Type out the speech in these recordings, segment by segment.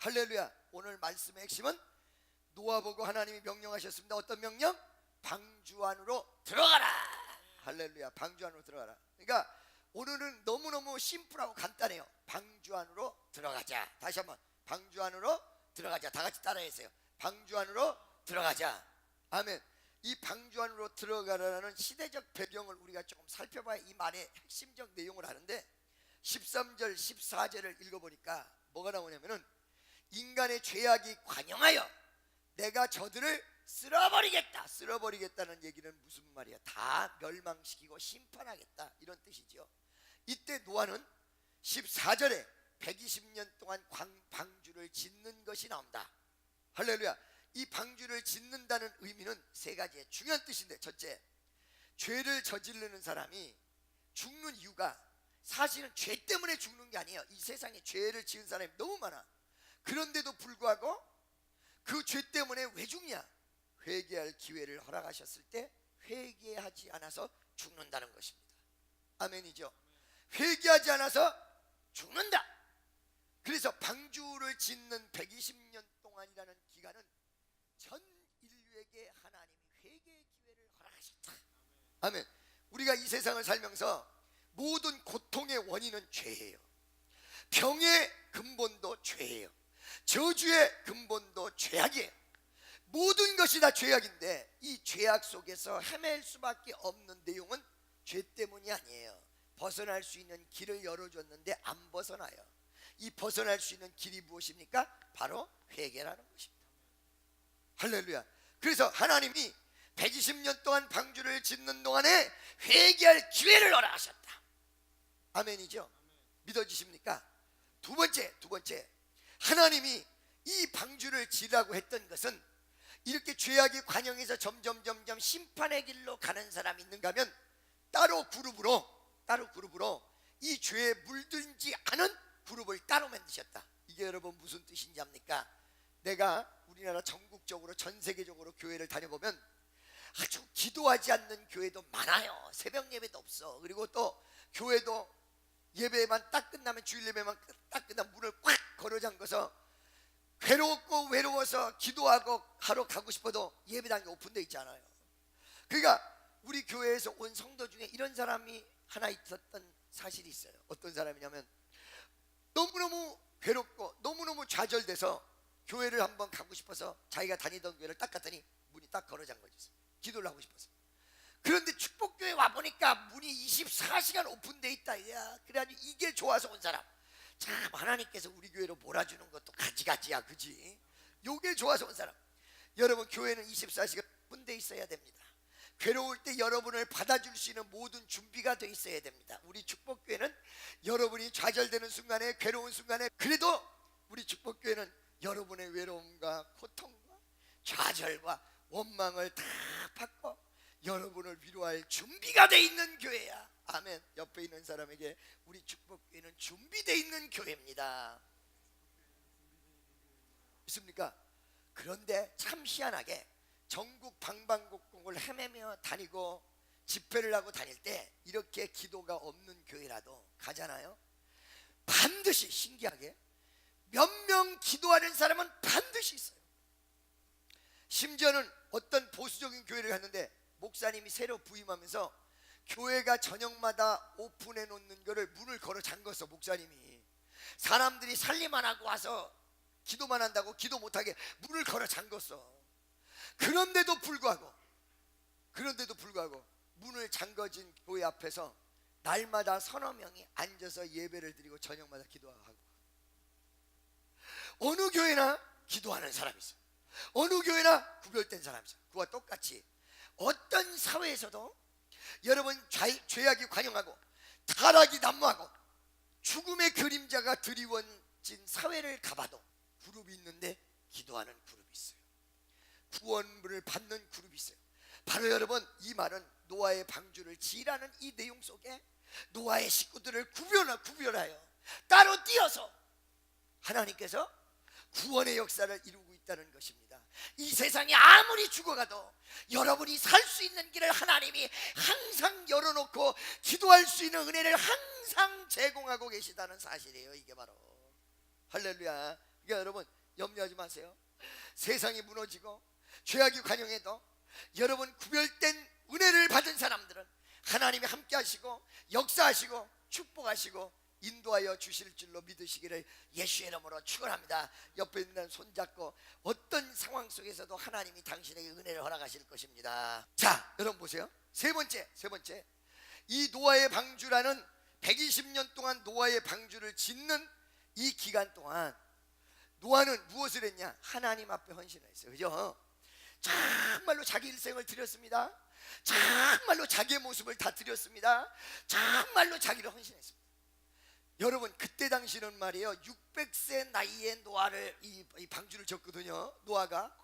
할렐루야. 오늘 말씀의 핵심은 노아 보고 하나님이 명령하셨습니다. 어떤 명령? 방주 안으로 들어가라. 할렐루야. 방주 안으로 들어가라. 그러니까 오늘은 너무너무 심플하고 간단해요. 방주 안으로 들어가자. 다시 한번 방주 안으로 들어가자. 다 같이 따라해주세요. 방주 안으로 들어가자. 아멘. 이 방주 안으로 들어가라는 시대적 배경을 우리가 조금 살펴봐야 이 말의 핵심적 내용을 아는데, 13절 14절을 읽어보니까 뭐가 나오냐면은 인간의 죄악이 관영하여 내가 저들을 쓸어버리겠다. 쓸어버리겠다는 얘기는 무슨 말이야? 다 멸망시키고 심판하겠다, 이런 뜻이죠. 이때 노아는 14절에 120년 동안 방주를 짓는 것이 나온다. 할렐루야. 이 방주를 짓는다는 의미는 세 가지의 중요한 뜻인데, 첫째, 죄를 저지르는 사람이 죽는 이유가 사실은 죄 때문에 죽는 게 아니에요. 이 세상에 죄를 지은 사람이 너무 많아. 그런데도 불구하고 그 죄 때문에 왜 죽냐? 회개할 기회를 허락하셨을 때 회개하지 않아서 죽는다는 것입니다. 아멘이죠. 회개하지 않아서 죽는다. 그래서 방주를 짓는 120년 동안이라는 기간은 전 인류에게 하나님이 회개의 기회를 허락하셨다. 아멘. 우리가 이 세상을 살면서 모든 고통의 원인은 죄예요. 병의 근본도 죄예요. 저주의 근본도 죄악이에요. 모든 것이 다 죄악인데 이 죄악 속에서 헤맬 수밖에 없는 내용은 죄 때문이 아니에요. 벗어날 수 있는 길을 열어줬는데 안 벗어나요. 이 벗어날 수 있는 길이 무엇입니까? 바로 회개라는 것입니다. 할렐루야. 그래서 하나님이 120년 동안 방주를 짓는 동안에 회개할 기회를 허락하셨다. 아멘이죠. 믿어지십니까? 두 번째, 하나님이 이 방주를 지으라고 했던 것은 이렇게 죄악이 관영해서 점점 심판의 길로 가는 사람이 있는가 하면 따로 그룹으로 이 죄에 물들지 않은 그룹을 따로 만드셨다. 이게 여러분 무슨 뜻인지 압니까? 내가 우리나라 전국적으로 전 세계적으로 교회를 다녀보면 아주 기도하지 않는 교회도 많아요. 새벽 예배도 없어. 그리고 또 교회도 예배만 딱 끝나면, 주일 예배만 딱 끝나면 문을 꽉 걸어 잠궈서 외로워서 기도하고 하러 가고 싶어도 예배당이 오픈되어 있잖아요. 그러니까 우리 교회에서 온 성도 중에 이런 사람이 하나 있었던 사실이 있어요. 어떤 사람이냐면 너무너무 괴롭고 너무너무 좌절돼서 교회를 한번 가고 싶어서 자기가 다니던 교회를 딱 갔더니 문이 딱 걸어 잠궈졌어요. 기도를 하고 싶어서. 그런데 축복교회 와보니까 문이 24시간 오픈되어 있다. 야, 그래가지고 이게 좋아서 온 사람. 참 하나님께서 우리 교회로 몰아주는 것도 가지가지야, 그지? 요게 좋아서 온 사람. 여러분, 교회는 24시간 오픈되어 있어야 됩니다. 괴로울 때 여러분을 받아줄 수 있는 모든 준비가 돼 있어야 됩니다. 우리 축복교회는 여러분이 좌절되는 순간에, 괴로운 순간에, 그래도 우리 축복교회는 여러분의 외로움과 고통과 좌절과 원망을 다 받고 여러분을 위로할 준비가 돼 있는 교회야. 아멘. 옆에 있는 사람에게 우리 축복교회는 준비되어 있는 교회입니다. 있습니까? 그런데 참 희한하게 전국 방방곡곡을 헤매며 다니고 집회를 하고 다닐 때 이렇게 기도가 없는 교회라도 가잖아요. 반드시, 신기하게 몇 명 기도하는 사람은 반드시 있어요. 심지어는 어떤 보수적인 교회를 갔는데 목사님이 새로 부임하면서 교회가 저녁마다 오픈해 놓는 거를 문을 걸어 잠궜어. 목사님이 사람들이 살림만 하고 와서 기도만 한다고 기도 못하게 문을 걸어 잠궜어. 그런데도 불구하고 문을 잠궈진 교회 앞에서 날마다 서너 명이 앉아서 예배를 드리고 저녁마다 기도하고, 어느 교회나 기도하는 사람이 있어요. 어느 교회나 구별된 사람이 있어요. 그와 똑같이 어떤 사회에서도 여러분 죄악이 관영하고 타락이 난무하고 죽음의 그림자가 드리워진 사회를 가봐도 그룹이 있는데 기도하는 그룹이 있어요. 구원을 받는 그룹이 있어요. 바로 여러분, 이 말은 노아의 방주를 지으라는 이 내용 속에 노아의 식구들을 구별하여 따로 띄어서 하나님께서 구원의 역사를 이루고 있다는 것입니다. 이 세상에 아무리 죽어가도 여러분이 살 수 있는 길을 하나님이 항상 열어놓고 기도할 수 있는 은혜를 항상 제공하고 계시다는 사실이에요. 이게 바로 할렐루야. 그러니까 여러분 염려하지 마세요. 세상이 무너지고 죄악이 관영해도 여러분 구별된 은혜를 받은 사람들은 하나님이 함께 하시고 역사하시고 축복하시고 인도하여 주실 줄로 믿으시기를 예수의 이름으로 축원합니다. 옆에 있는 손잡고 어떤 상황 속에서도 하나님이 당신에게 은혜를 허락하실 것입니다. 자, 여러분 보세요. 세 번째 이 노아의 방주라는 120년 동안 노아의 방주를 짓는 이 기간 동안 노아는 무엇을 했냐? 하나님 앞에 헌신을 했어요. 그죠? 정말로 자기 일생을 드렸습니다. 정말로 자기의 모습을 다 드렸습니다. 정말로 자기를 헌신했습니다. 여러분 그때 당시는 말이에요 600세 나이에 노아를 이 방주를 졌거든요. 노아가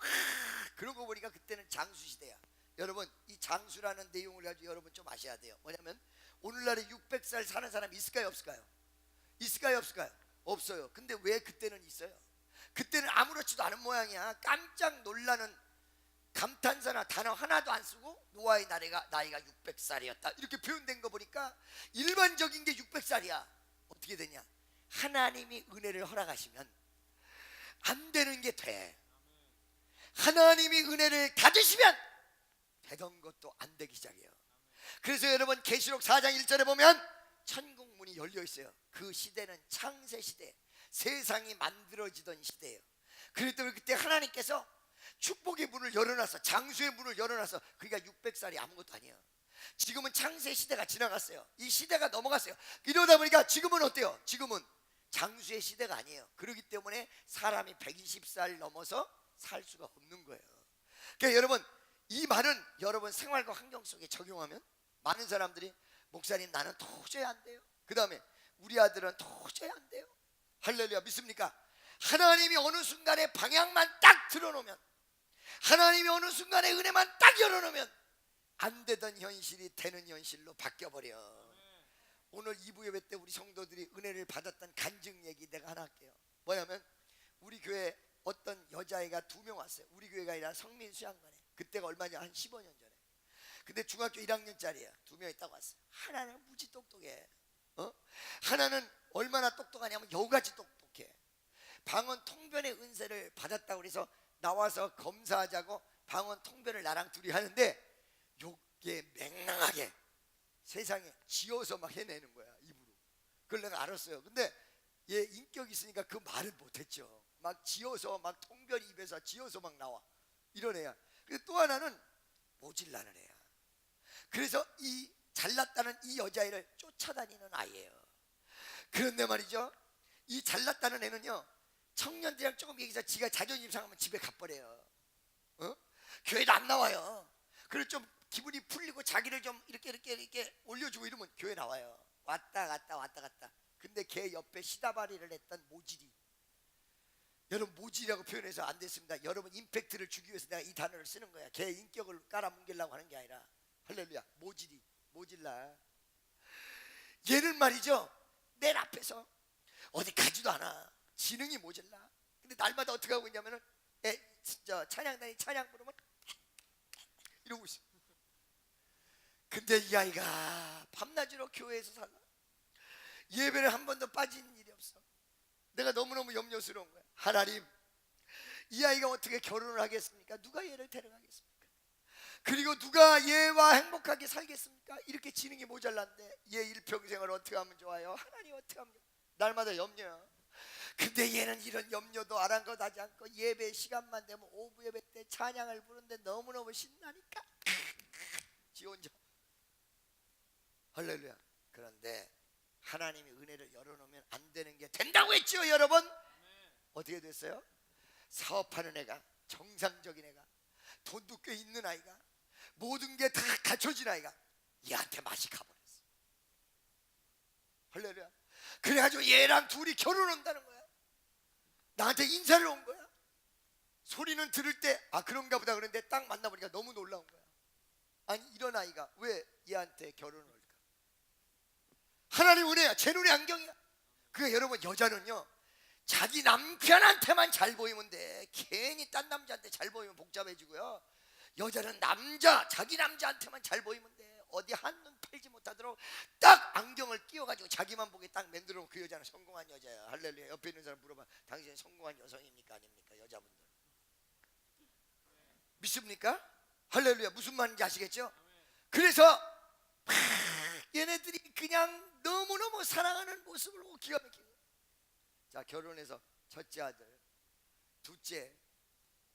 그러고 보니까 그때는 장수시대야. 여러분 이 장수라는 내용을 가지고 여러분 좀 아셔야 돼요. 뭐냐면 오늘날에 600살 사는 사람 있을까요 없을까요? 있을까요 없을까요? 없어요. 근데 왜 그때는 있어요? 그때는 아무렇지도 않은 모양이야. 깜짝 놀라는 감탄사나 단어 하나도 안 쓰고 노아의 나이가 600살이었다 이렇게 표현된 거 보니까 일반적인 게 600살이야 어떻게 되냐? 하나님이 은혜를 허락하시면 안 되는 게 돼. 하나님이 은혜를 가지시면 되던 것도 안 되기 시작해요. 그래서 여러분 계시록 4장 1절에 보면 천국 문이 열려 있어요. 그 시대는 창세 시대, 세상이 만들어지던 시대예요. 그랬더니 그때 하나님께서 축복의 문을 열어놔서 장수의 문을 열어놔서 그러니까 600살이 아무것도 아니에요. 지금은 창세 시대가 지나갔어요. 이 시대가 넘어갔어요. 이러다 보니까 지금은 어때요? 지금은 장수의 시대가 아니에요. 그렇기 때문에 사람이 120살 넘어서 살 수가 없는 거예요. 그러니까 여러분 이 말은 여러분 생활과 환경 속에 적용하면 많은 사람들이 목사님 나는 도저히 안 돼요. 그 다음에 우리 아들은 도저히 안 돼요. 할렐루야 믿습니까? 하나님이 어느 순간에 방향만 딱 틀어놓으면 하나님이 어느 순간에 은혜만 딱 열어놓으면 안 되던 현실이 되는 현실로 바뀌어버려. 오늘 2부 예배 때 우리 성도들이 은혜를 받았던 간증 얘기 내가 하나 할게요. 뭐냐면 우리 교회 어떤 여자애가 2명 왔어요. 우리 교회가 아니라 성민 수양관에. 그때가 얼마냐 한 15년 전에. 근데 중학교 1학년짜리야. 2명이 딱 왔어요. 하나는 무지 똑똑해. 하나는 얼마나 똑똑하냐면 여우같이 똑똑해. 방언 통변의 은혜를 받았다고 그래서 나와서 검사하자고 방언 통변을 나랑 둘이 하는데 요게 맹랑하게 세상에 지어서 막 해내는 거야 입으로. 그걸 내가 알았어요. 근데 얘 인격이 있으니까 그 말을 못했죠. 막 지어서 막 통변 입에서 지어서 막 나와 이런 애야. 근데 또 하나는 모질라는 애야. 그래서 이 잘났다는 이 여자애를 쫓아다니는 아이예요. 그런데 말이죠 이 잘났다는 애는요 청년들이랑 조금 얘기해서 지가 자존심 상하면 집에 가버려요. 교회도 안 나와요. 그래서 좀 기분이 풀리고 자기를 좀 이렇게 올려주고 이러면 교회 나와요. 왔다 갔다. 근데 걔 옆에 시다바리를 했던 모질이, 여러분 모질이라고 표현해서 안 됐습니다. 여러분 임팩트를 주기 위해서 내가 이 단어를 쓰는 거야. 걔 인격을 깔아뭉개려고 하는 게 아니라 할렐루야 모질라. 얘는 말이죠 내 앞에서 어디 가지도 않아. 지능이 모질라. 근데 날마다 어떻게 하고 있냐면은 진짜 찬양단이 찬양 부르면 이러고 있어. 근데 이 아이가 밤낮으로 교회에서 살아. 예배를 한 번도 빠진 일이 없어. 내가 너무너무 염려스러운 거야. 하나님 이 아이가 어떻게 결혼을 하겠습니까? 누가 얘를 데려가겠습니까? 그리고 누가 얘와 행복하게 살겠습니까? 이렇게 지능이 모자란데 얘 일평생을 어떻게 하면 좋아요? 하나님 어떻게 하면 좋아요? 날마다 염려야. 근데 얘는 이런 염려도 아랑곳하지 않고 예배 시간만 되면 오후 예배 때 찬양을 부르는데 너무너무 신나니까 지 혼자 할렐루야. 그런데 하나님이 은혜를 열어놓으면 안 되는 게 된다고 했죠 여러분. 어떻게 됐어요? 사업하는 애가, 정상적인 애가, 돈도 꽤 있는 아이가, 모든 게 다 갖춰진 아이가 얘한테 맛이 가버렸어. 할렐루야. 그래가지고 얘랑 둘이 결혼한다는 거야. 나한테 인사를 온 거야. 소리는 들을 때 그런가 보다 그런데 딱 만나보니까 너무 놀라운 거야. 아니 이런 아이가 왜 얘한테 결혼을 할까? 하나님 은혜야. 제 눈에 안경이야. 그게 여러분 여자는요 자기 남편한테만 잘 보이면 돼. 괜히 딴 남자한테 잘 보이면 복잡해지고요. 여자는 자기 남자한테만 잘 보이면 돼. 어디 한눈 팔지 못하도록 딱 안경을 끼워가지고 자기만 보게 딱 만들어 놓은 그 여자는 성공한 여자야. 할렐루야. 옆에 있는 사람 물어봐. 당신은 성공한 여성입니까 아닙니까? 여자분들 믿습니까? 할렐루야. 무슨 말인지 아시겠죠? 그래서 얘네들이 그냥 너무너무 사랑하는 모습을 보고 기가 막히고, 자 결혼해서 첫째 아들 둘째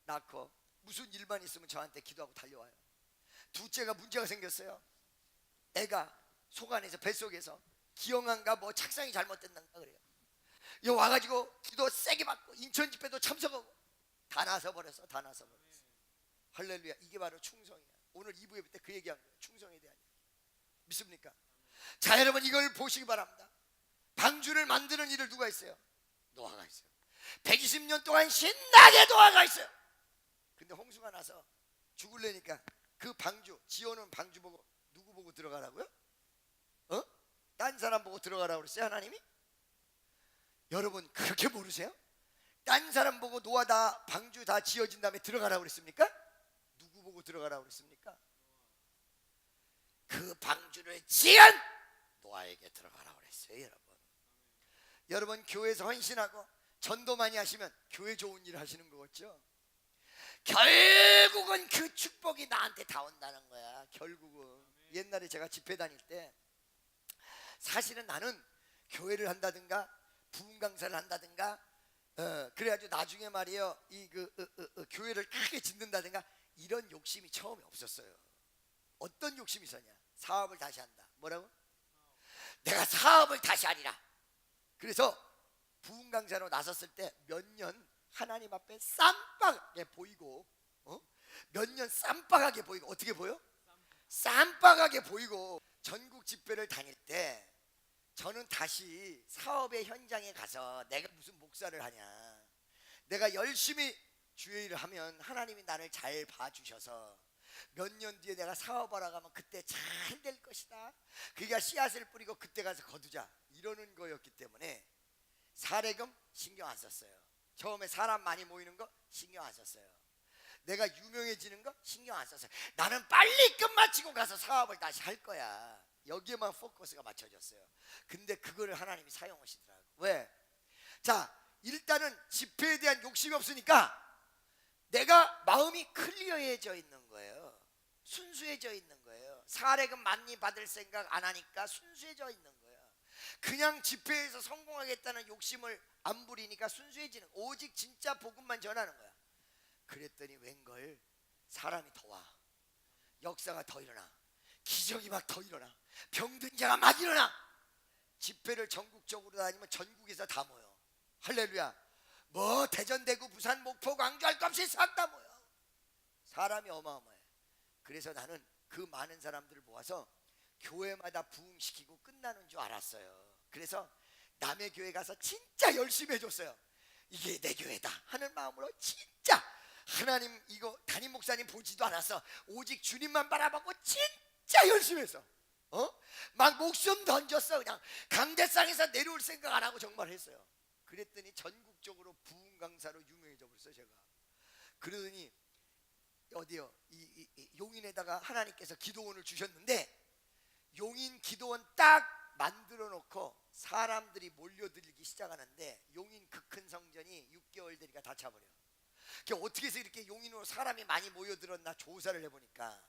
낳고 무슨 일만 있으면 저한테 기도하고 달려와요. 둘째가 문제가 생겼어요. 애가 속 안에서 뱃속에서 기형아인가 뭐 착상이 잘못됐는가 그래요. 여 와가지고 기도 세게 받고 인천 집회도 참석하고 다 나서버렸어. 다 나서버렸어. 할렐루야. 이게 바로 충성이야. 오늘 2부 예배 때 그 얘기한 거예요. 충성에 대한 얘기. 믿습니까? 자 여러분 이걸 보시기 바랍니다. 방주를 만드는 일을 누가 했어요? 노아가 있어요. 120년 동안 신나게 노아가 있어요. 근데 홍수가 나서 죽을래니까 그 방주 지어놓은 방주 보고 누구 보고 들어가라고요? 딴 사람 보고 들어가라고 그랬어요 하나님이? 여러분 그렇게 모르세요? 딴 사람 보고 노아 다 방주 다 지어진 다음에 들어가라고 그랬습니까? 누구 보고 들어가라고 그랬습니까? 그 방주를 지은 노아에게 들어가라고 그랬어요. 여러분 교회에서 헌신하고 전도 많이 하시면 교회 좋은 일 하시는 거겠죠? 결국은 그 축복이 나한테 다 온다는 거야. 결국은 옛날에 제가 집회 다닐 때 사실은 나는 교회를 한다든가 부흥 강사를 한다든가 그래가지고 나중에 말이에요 이 교회를 크게 짓는다든가 이런 욕심이 처음에 없었어요. 어떤 욕심이 있었냐? 사업을 다시 한다. 뭐라고? 내가 사업을 다시 하리라. 그래서 부흥 강사로 나섰을 때 몇 년 하나님 앞에 쌈박하게 보이고 몇 년 쌈박하게 보이고 어떻게 보여? 쌈박하게 보이고 전국 집회를 다닐 때 저는 다시 사업의 현장에 가서 내가 무슨 목사를 하냐, 내가 열심히 주의 일을 하면 하나님이 나를 잘 봐주셔서 몇 년 뒤에 내가 사업하러 가면 그때 잘 될 것이다. 그가 씨앗을 뿌리고 그때 가서 거두자 이러는 거였기 때문에 사례금 신경 안 썼어요. 처음에 사람 많이 모이는 거 신경 안 썼어요. 내가 유명해지는 거 신경 안 썼어요. 나는 빨리 끝마치고 가서 사업을 다시 할 거야. 여기에만 포커스가 맞춰졌어요. 근데 그거를 하나님이 사용하시더라고요. 왜? 자 일단은 집회에 대한 욕심이 없으니까 내가 마음이 클리어해져 있는 거예요. 순수해져 있는 거예요. 사례금 많이 받을 생각 안 하니까 순수해져 있는 거예요. 그냥 집회에서 성공하겠다는 욕심을 안 부리니까 순수해지는, 오직 진짜 복음만 전하는 거야. 그랬더니 웬걸 사람이 더 와, 역사가 더 일어나, 기적이 막 더 일어나, 병든 자가 막 일어나. 집회를 전국적으로 다니면 전국에서 다 모여. 할렐루야. 뭐 대전, 대구, 부산, 목포, 광주 할 것 없이 싹 다 모여. 사람이 어마어마해. 그래서 나는 그 많은 사람들을 모아서 교회마다 부흥시키고 끝나는 줄 알았어요. 그래서 남의 교회 가서 진짜 열심히 해줬어요. 이게 내 교회다 하는 마음으로 진짜 하나님 이거 담임 목사님 보지도 않았어. 오직 주님만 바라보고 진짜 열심히 했어. 막 목숨 던졌어. 그냥 강대상에서 내려올 생각 안 하고 정말 했어요. 그랬더니 전국적으로 부흥 강사로 유명해져 버렸어요. 제가 그러더니 어디요? 이 용인에다가 하나님께서 기도원을 주셨는데 용인 기도원 딱 만들어 놓고 사람들이 몰려들기 시작하는데 용인 그 큰 성전이 6개월 되니까 다 차버려. 그러니까 어떻게 해서 이렇게 용인으로 사람이 많이 모여들었나 조사를 해보니까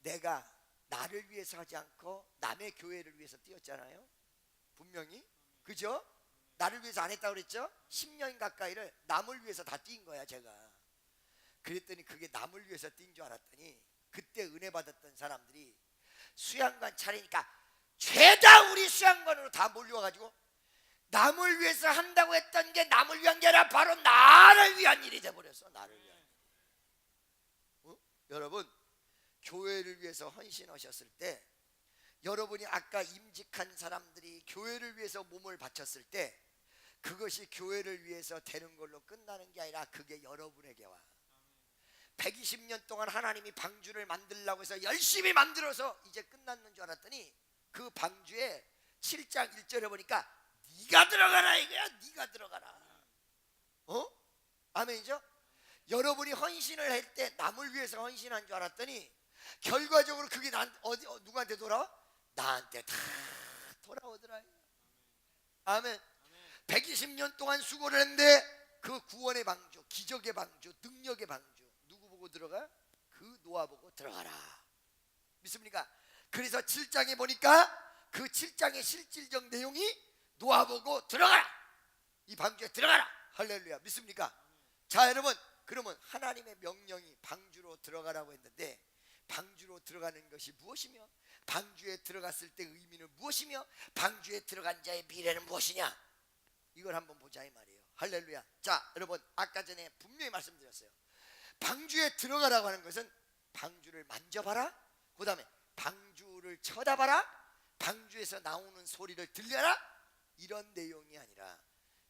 내가 나를 위해서 하지 않고 남의 교회를 위해서 뛰었잖아요. 분명히 그죠? 나를 위해서 안 했다고 그랬죠? 10년 가까이를 남을 위해서 다 뛴 거야 제가. 그랬더니 그게 남을 위해서 뛴 줄 알았더니 그때 은혜 받았던 사람들이 수양관 차리니까 죄다 우리 수양관으로 다 몰려와가지고 남을 위해서 한다고 했던 게 남을 위한 게 아니라 바로 나를 위한 일이 돼버렸어. 나를 위한 일. 여러분 교회를 위해서 헌신하셨을 때, 여러분이 아까 임직한 사람들이 교회를 위해서 몸을 바쳤을 때 그것이 교회를 위해서 되는 걸로 끝나는 게 아니라 그게 여러분에게 와. 120년 동안 하나님이 방주를 만들려고 해서 열심히 만들어서 이제 끝났는 줄 알았더니 그 방주에 7장 1절에 보니까 네가 들어가라 이거야. 네가 들어가라. 아멘이죠? 여러분이 헌신을 할 때 남을 위해서 헌신한 줄 알았더니 결과적으로 그게 누구한테 돌아와? 나한테 다 돌아오더라. 아멘. 120년 동안 수고를 했는데 그 구원의 방주, 기적의 방주, 능력의 방주 누구 보고 들어가? 그 노아 보고 들어가라. 믿습니까? 그래서 7장에 보니까 그 7장의 실질적 내용이 노아 보고 들어가라, 이 방주에 들어가라. 할렐루야. 믿습니까? 자 여러분, 그러면 하나님의 명령이 방주로 들어가라고 했는데 방주로 들어가는 것이 무엇이며 방주에 들어갔을 때 의미는 무엇이며 방주에 들어간 자의 미래는 무엇이냐, 이걸 한번 보자 이 말이에요. 할렐루야. 자 여러분, 아까 전에 분명히 말씀드렸어요. 방주에 들어가라고 하는 것은 방주를 만져봐라, 그 다음에 방주를 쳐다봐라, 방주에서 나오는 소리를 들려라, 이런 내용이 아니라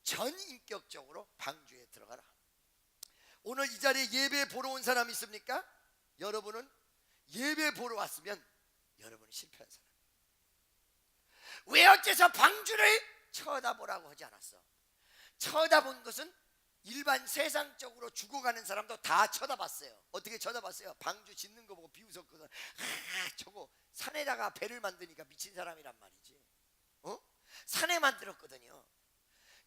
전인격적으로 방주에 들어가라. 오늘 이 자리에 예배 보러 온 사람 있습니까? 여러분은 예배 보러 왔으면 여러분은 실패한 사람이에요. 왜 어째서 방주를 쳐다보라고 하지 않았어? 쳐다본 것은 일반 세상적으로 죽어가는 사람도 다 쳐다봤어요. 어떻게 쳐다봤어요? 방주 짓는 거 보고 비웃었거든. 저거 산에다가 배를 만드니까 미친 사람이란 말이지. 산에 만들었거든요.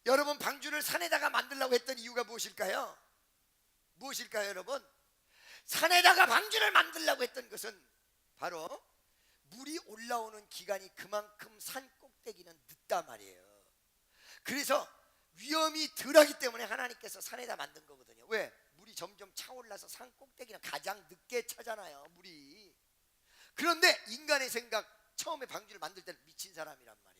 여러분, 방주를 산에다가 만들려고 했던 이유가 무엇일까요? 무엇일까요 여러분? 산에다가 방주를 만들려고 했던 것은 바로 물이 올라오는 기간이 그만큼 산 꼭대기는 늦단 말이에요. 그래서 위험이 덜하기 때문에 하나님께서 산에다 만든 거거든요. 왜? 물이 점점 차올라서 산 꼭대기는 가장 늦게 차잖아요, 물이. 그런데 인간의 생각, 처음에 방주를 만들 때는 미친 사람이란 말이에요.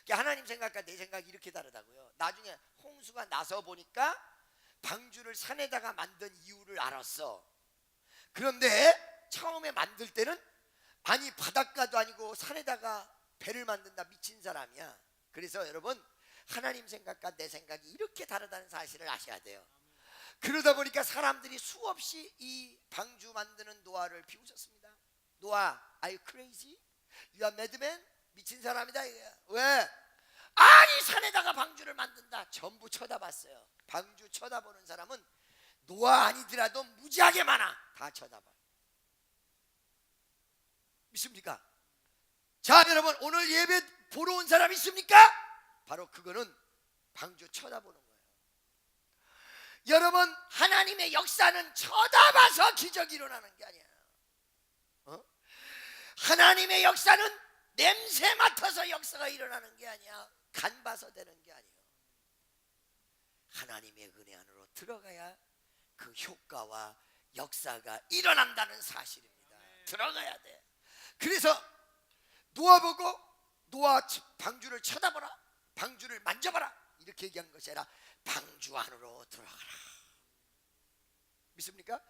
그러니까 하나님 생각과 내 생각이 이렇게 다르다고요. 나중에 홍수가 나서 보니까 방주를 산에다가 만든 이유를 알았어. 그런데 처음에 만들 때는 아니 바닷가도 아니고 산에다가 배를 만든다, 미친 사람이야. 그래서 여러분, 하나님 생각과 내 생각이 이렇게 다르다는 사실을 아셔야 돼요. 그러다 보니까 사람들이 수없이 이 방주 만드는 노아를 비웃었습니다. 노아, are you crazy? You are madman? 미친 사람이다. 왜? 아니 산에다가 방주를 만든다. 전부 쳐다봤어요. 방주 쳐다보는 사람은 노아 아니더라도 무지하게 많아. 다 쳐다봐. 믿습니까? 자 여러분, 오늘 예배 보러 온 사람 있습니까? 바로 그거는 방주 쳐다보는 거예요. 여러분, 하나님의 역사는 쳐다봐서 기적이 일어나는 게 아니야. 하나님의 역사는 냄새 맡아서 역사가 일어나는 게 아니야. 간 봐서 되는 게 아니에요. 하나님의 은혜 안으로 들어가야 그 효과와 역사가 일어난다는 사실입니다. 들어가야 돼. 그래서 노아 보고 노아 방주를 쳐다보라, 방주를 만져봐라, 이렇게 얘기한 것이 아니라 방주 안으로 들어가라. 믿습니까?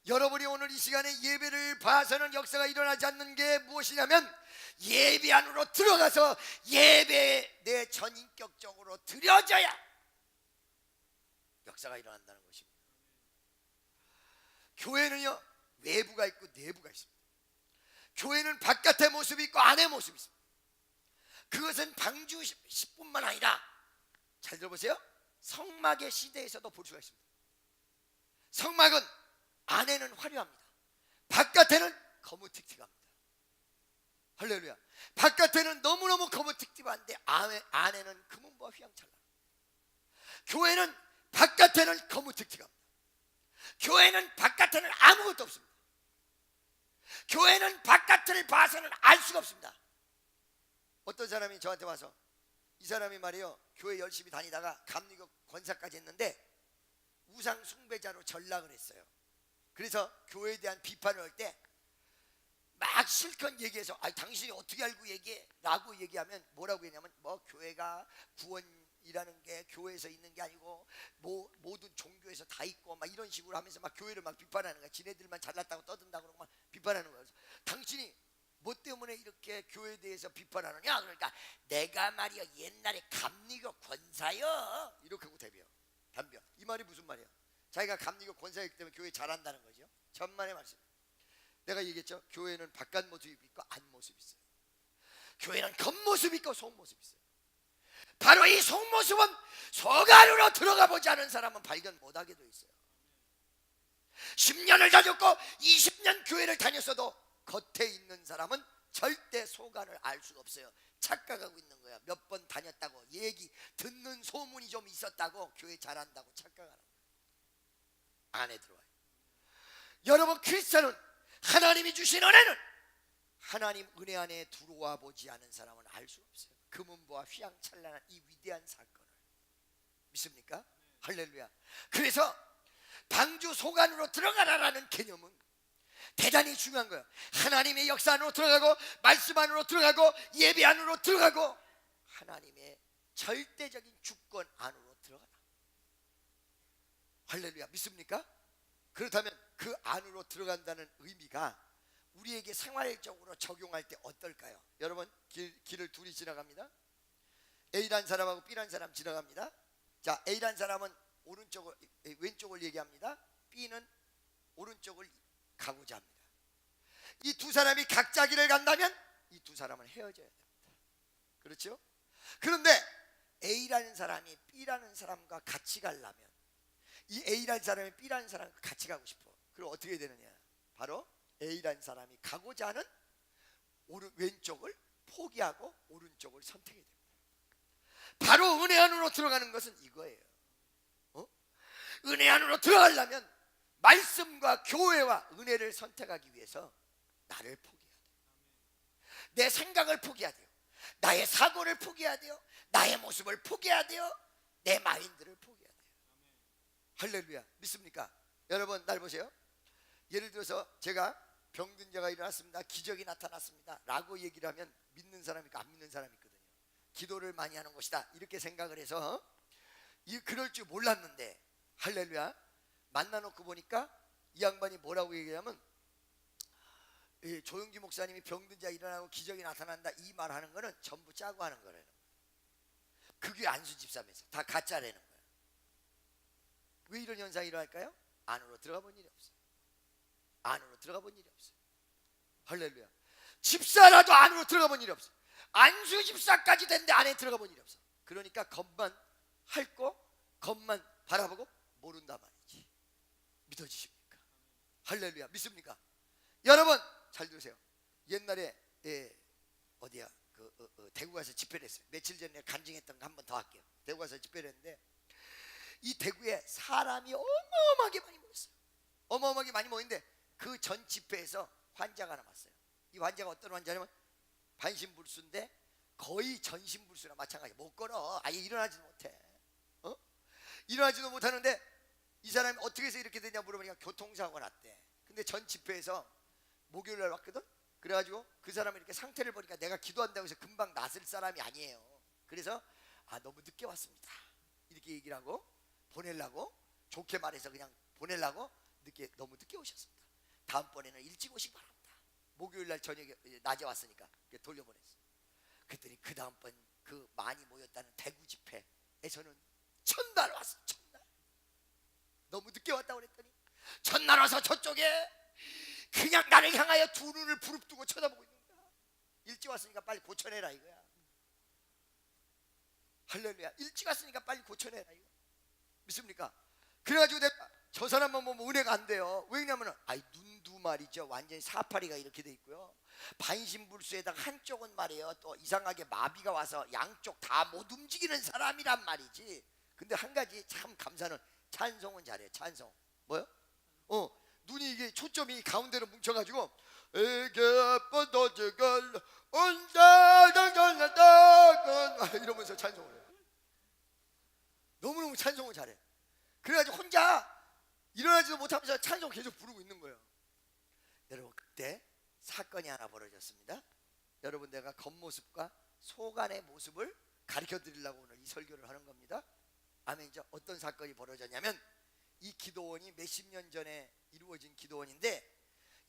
여러분이 오늘 이 시간에 예배를 봐서는 역사가 일어나지 않는 게 무엇이냐면 예배 안으로 들어가서 예배에 내 전인격적으로 드려져야 역사가 일어난다는 것입니다. 교회는요, 외부가 있고 내부가 있습니다. 교회는 바깥의 모습이 있고 안의 모습이 있습니다. 그것은 방주 10분만 아니라, 잘 들어보세요, 성막의 시대에서도 볼 수가 있습니다. 성막은 안에는 화려합니다. 바깥에는 거무튀튀합니다. 할렐루야. 바깥에는 너무너무 거무튀튀한데 안에는 금은보화 휘황찬란. 교회는 바깥에는 거무튀튀합니다. 교회는 바깥에는 아무것도 없습니다. 교회는 바깥을 봐서는 알 수가 없습니다. 어떤 사람이 저한테 와서, 이 사람이 말이에요, 교회 열심히 다니다가 감리교 권사까지 했는데 우상 숭배자로 전락을 했어요. 그래서 교회에 대한 비판을 할 때 막 실컷 얘기해서, 아니 당신이 어떻게 알고 얘기해? 라고 얘기하면 뭐라고 했냐면, 뭐 교회가 구원이라는 게 교회에서 있는 게 아니고 뭐 모든 종교에서 다 있고 막 이런 식으로 하면서 막 교회를 막 비판하는 거야. 지네들만 잘났다고 떠든다고 그러고 막 비판하는 거야. 당신이 뭐 때문에 이렇게 교회에 대해서 비판하느냐? 그러니까 내가 말이야 옛날에 감리교 권사요, 이렇게 하고 담벼. 이 말이 무슨 말이야? 자기가 감리교 권사이기 때문에 교회 잘한다는 거죠. 천만의 말씀. 내가 얘기했죠, 교회는 바깥 모습이 있고 안 모습이 있어요. 교회는 겉모습이 있고 속모습이 있어요. 바로 이 속모습은 속 안으로 들어가 보지 않은 사람은 발견 못하게 돼 있어요. 10년을 다녔고 20년 교회를 다녔어도 겉에 있는 사람은 절대 속안을 알 수가 없어요. 착각하고 있는 거야. 몇 번 다녔다고, 얘기 듣는 소문이 좀 있었다고 교회 잘한다고 착각하는 거야. 안에 들어와요. 여러분, 크리스천은 하나님이 주신 은혜는, 하나님 은혜 안에 들어와 보지 않은 사람은 알 수 없어요. 금은보화 휘황찬란한 이 위대한 사건을 믿습니까? 할렐루야. 그래서 방주 속안으로 들어가라라는 개념은 대단히 중요한 거예요. 하나님의 역사 안으로 들어가고, 말씀 안으로 들어가고, 예배 안으로 들어가고, 하나님의 절대적인 주권 안으로 들어가라. 할렐루야. 믿습니까? 그렇다면 그 안으로 들어간다는 의미가 우리에게 생활적으로 적용할 때 어떨까요? 여러분, 길을 둘이 지나갑니다. A란 사람하고 B란 사람 지나갑니다. 자, A란 사람은 왼쪽을 얘기합니다. B는 오른쪽을 가고자 합니다. 이 두 사람이 각자 길을 간다면 이 두 사람은 헤어져야 됩니다. 그렇죠? 그런데 A라는 사람이 B라는 사람과 같이 가려면, 이 A라는 사람이 B라는 사람과 같이 가고 싶어. 그럼 어떻게 되느냐? 바로 A라는 사람이 가고자 하는 왼쪽을 포기하고 오른쪽을 선택해야 됩니다. 바로 은혜 안으로 들어가는 것은 이거예요. 은혜 안으로 들어가려면 말씀과 교회와 은혜를 선택하기 위해서 나를 포기해야 돼요. 내 생각을 포기해야 돼요. 나의 사고를 포기해야 돼요. 나의 모습을 포기해야 돼요. 내 마인드를 포기해야 돼요. 할렐루야. 믿습니까? 여러분, 날 보세요. 예를 들어서 제가 병든 자가 일어났습니다, 기적이 나타났습니다 라고 얘기를 하면 믿는 사람이 있고 안 믿는 사람이 있거든요. 기도를 많이 하는 곳이다 이렇게 생각을 해서 그럴 줄 몰랐는데, 할렐루야, 만나놓고 보니까 이 양반이 뭐라고 얘기하면, 조영기 목사님이 병든 자 일어나고 기적이 나타난다 이 말하는 거는 전부 짜고 하는 거래요. 그게 안수 집사면서 다 가짜라는 거예요. 왜 이런 현상이 일어날까요? 안으로 들어가 본 일이 없어요. 안으로 들어가 본 일이 없어요. 할렐루야. 집사라도 안으로 들어가 본 일이 없어요. 안수 집사까지 됐는데 안에 들어가 본 일이 없어. 그러니까 겉만 핥고 겉만 바라보고 모른단 말이지. 믿어지십니까? 할렐루야. 믿습니까? 여러분 잘 들으세요. 옛날에 어디야 대구 가서 집회를 했어요. 며칠 전에 간증했던 거 한 번 더 할게요. 대구 가서 집회를 했는데 이 대구에 사람이 어마어마하게 많이 모였어요. 어마어마하게 많이 모였는데 그 전 집회에서 환자가 남았어요. 이 환자가 어떤 환자냐면 반신불수인데 거의 전신불수나 마찬가지. 못 걸어. 아예 일어나지도 못해. 일어나지도 못하는데 이 사람이 어떻게 해서 이렇게 되냐 물어보니까 교통사고가 났대. 근데 전 집회에서 목요일날 왔거든. 그래가지고 그 사람이 이렇게 상태를 보니까 내가 기도한다고 해서 금방 낫을 사람이 아니에요. 그래서 너무 늦게 왔습니다 이렇게 얘기를 하고 보내려고, 좋게 말해서 그냥 보내려고 너무 늦게 오셨습니다. 다음번에는 일찍 오시기 바랍니다. 목요일날 저녁에 낮에 왔으니까 돌려보냈어. 그랬더니 그 다음번 그 많이 모였다는 대구 집회에서는 첫날 왔어. 첫날 너무 늦게 왔다고 그랬더니 첫날 와서 저쪽에 그냥 나를 향하여 두 눈을 부릅뜨고 쳐다보고 있는 거야. 일찍 왔으니까 빨리 고쳐내라 이거야. 할렐루야. 일찍 왔으니까 빨리 고쳐내라 이거. 믿습니까? 그래가지고 내가 저 사람만 보면 은혜가 안 돼요. 왜냐면 눈도 말이죠 완전히 사파리가 이렇게 돼 있고요. 반신불수에다가 한쪽은 말이에요 또 이상하게 마비가 와서 양쪽 다 못 움직이는 사람이란 말이지. 근데 한 가지 참 감사는 찬송은 잘해. 찬송 뭐요? 눈이 이게 초점이 가운데로 뭉쳐가지고 에게 뻗어지걸 온다당당당당 이러면서 찬송을 해요. 너무너무 찬송을 잘해. 그래가지고 혼자 일어나지도 못하면서 찬송 계속 부르고 있는 거예요. 여러분 그때 사건이 하나 벌어졌습니다. 여러분 내가 겉모습과 속 안의 모습을 가르쳐 드리려고 오늘 이 설교를 하는 겁니다. 아멘이죠. 어떤 사건이 벌어졌냐면 이 기도원이 몇십 년 전에 이루어진 기도원인데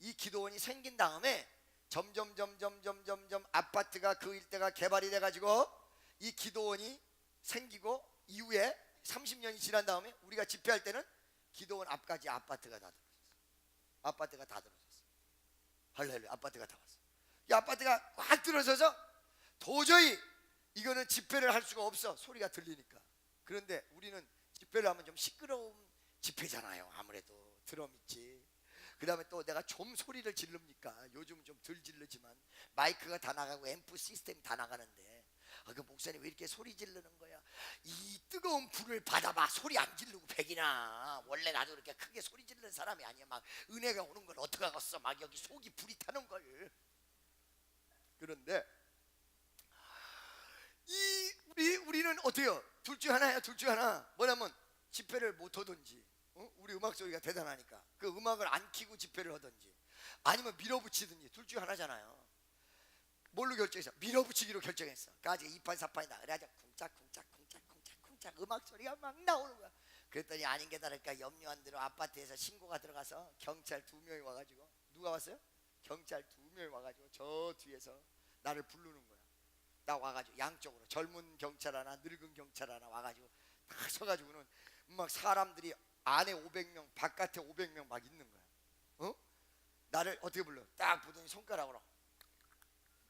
이 기도원이 생긴 다음에 점점 아파트가 그 일대가 개발이 돼가지고 이 기도원이 생기고 이후에 30년이 지난 다음에 우리가 집회할 때는 기도원 앞까지 아파트가 다 들어섰어. 아파트가 다 들어섰어. 할렐루야. 아파트가 다 왔어. 이 아파트가 확 들어서서 도저히 이거는 집회를 할 수가 없어. 소리가 들리니까. 그런데 우리는 집회를 하면 좀 시끄러운 집회잖아요. 아무래도 드럼 있지. 그 다음에 또 내가 좀 소리를 지릅니까? 요즘 좀 덜 지르지만 마이크가 다 나가고 앰프 시스템이 다 나가는데, 그 목사님 왜 이렇게 소리 지르는 거야? 이 뜨거운 불을 받아봐. 소리 안 지르고 백이나. 원래 나도 그렇게 크게 소리 지르는 사람이 아니야. 막 은혜가 오는 걸 어떡하겠어. 막 여기 속이 불이 타는 걸. 그런데 우리는 어때요? 둘 중 하나야. 둘 중 하나. 뭐냐면 집회를 못 하든지, 우리 음악 소리가 대단하니까 그 음악을 안 켜고 집회를 하든지, 아니면 밀어붙이든지. 둘 중 하나잖아요. 뭘로 결정했어? 밀어붙이기로 결정했어. 까지 2판 4판이다. 그래가지고 쿵짝쿵짝쿵짝쿵짝쿵짝 음악 소리가 막 나오는 거야. 그랬더니 아닌 게 다를까 염려한 대로 아파트에서 신고가 들어가서 경찰 2명이 와가지고, 누가 왔어요? 경찰 2명이 와가지고 저 뒤에서 나를 부르는 거야. 나 와가지고 양쪽으로 젊은 경찰 하나 늙은 경찰 하나 와가지고 다 서가지고는 막 사람들이 안에 500명 바깥에 500명 막 있는 거야. 나를 어떻게 불러? 딱 보더니 손가락으로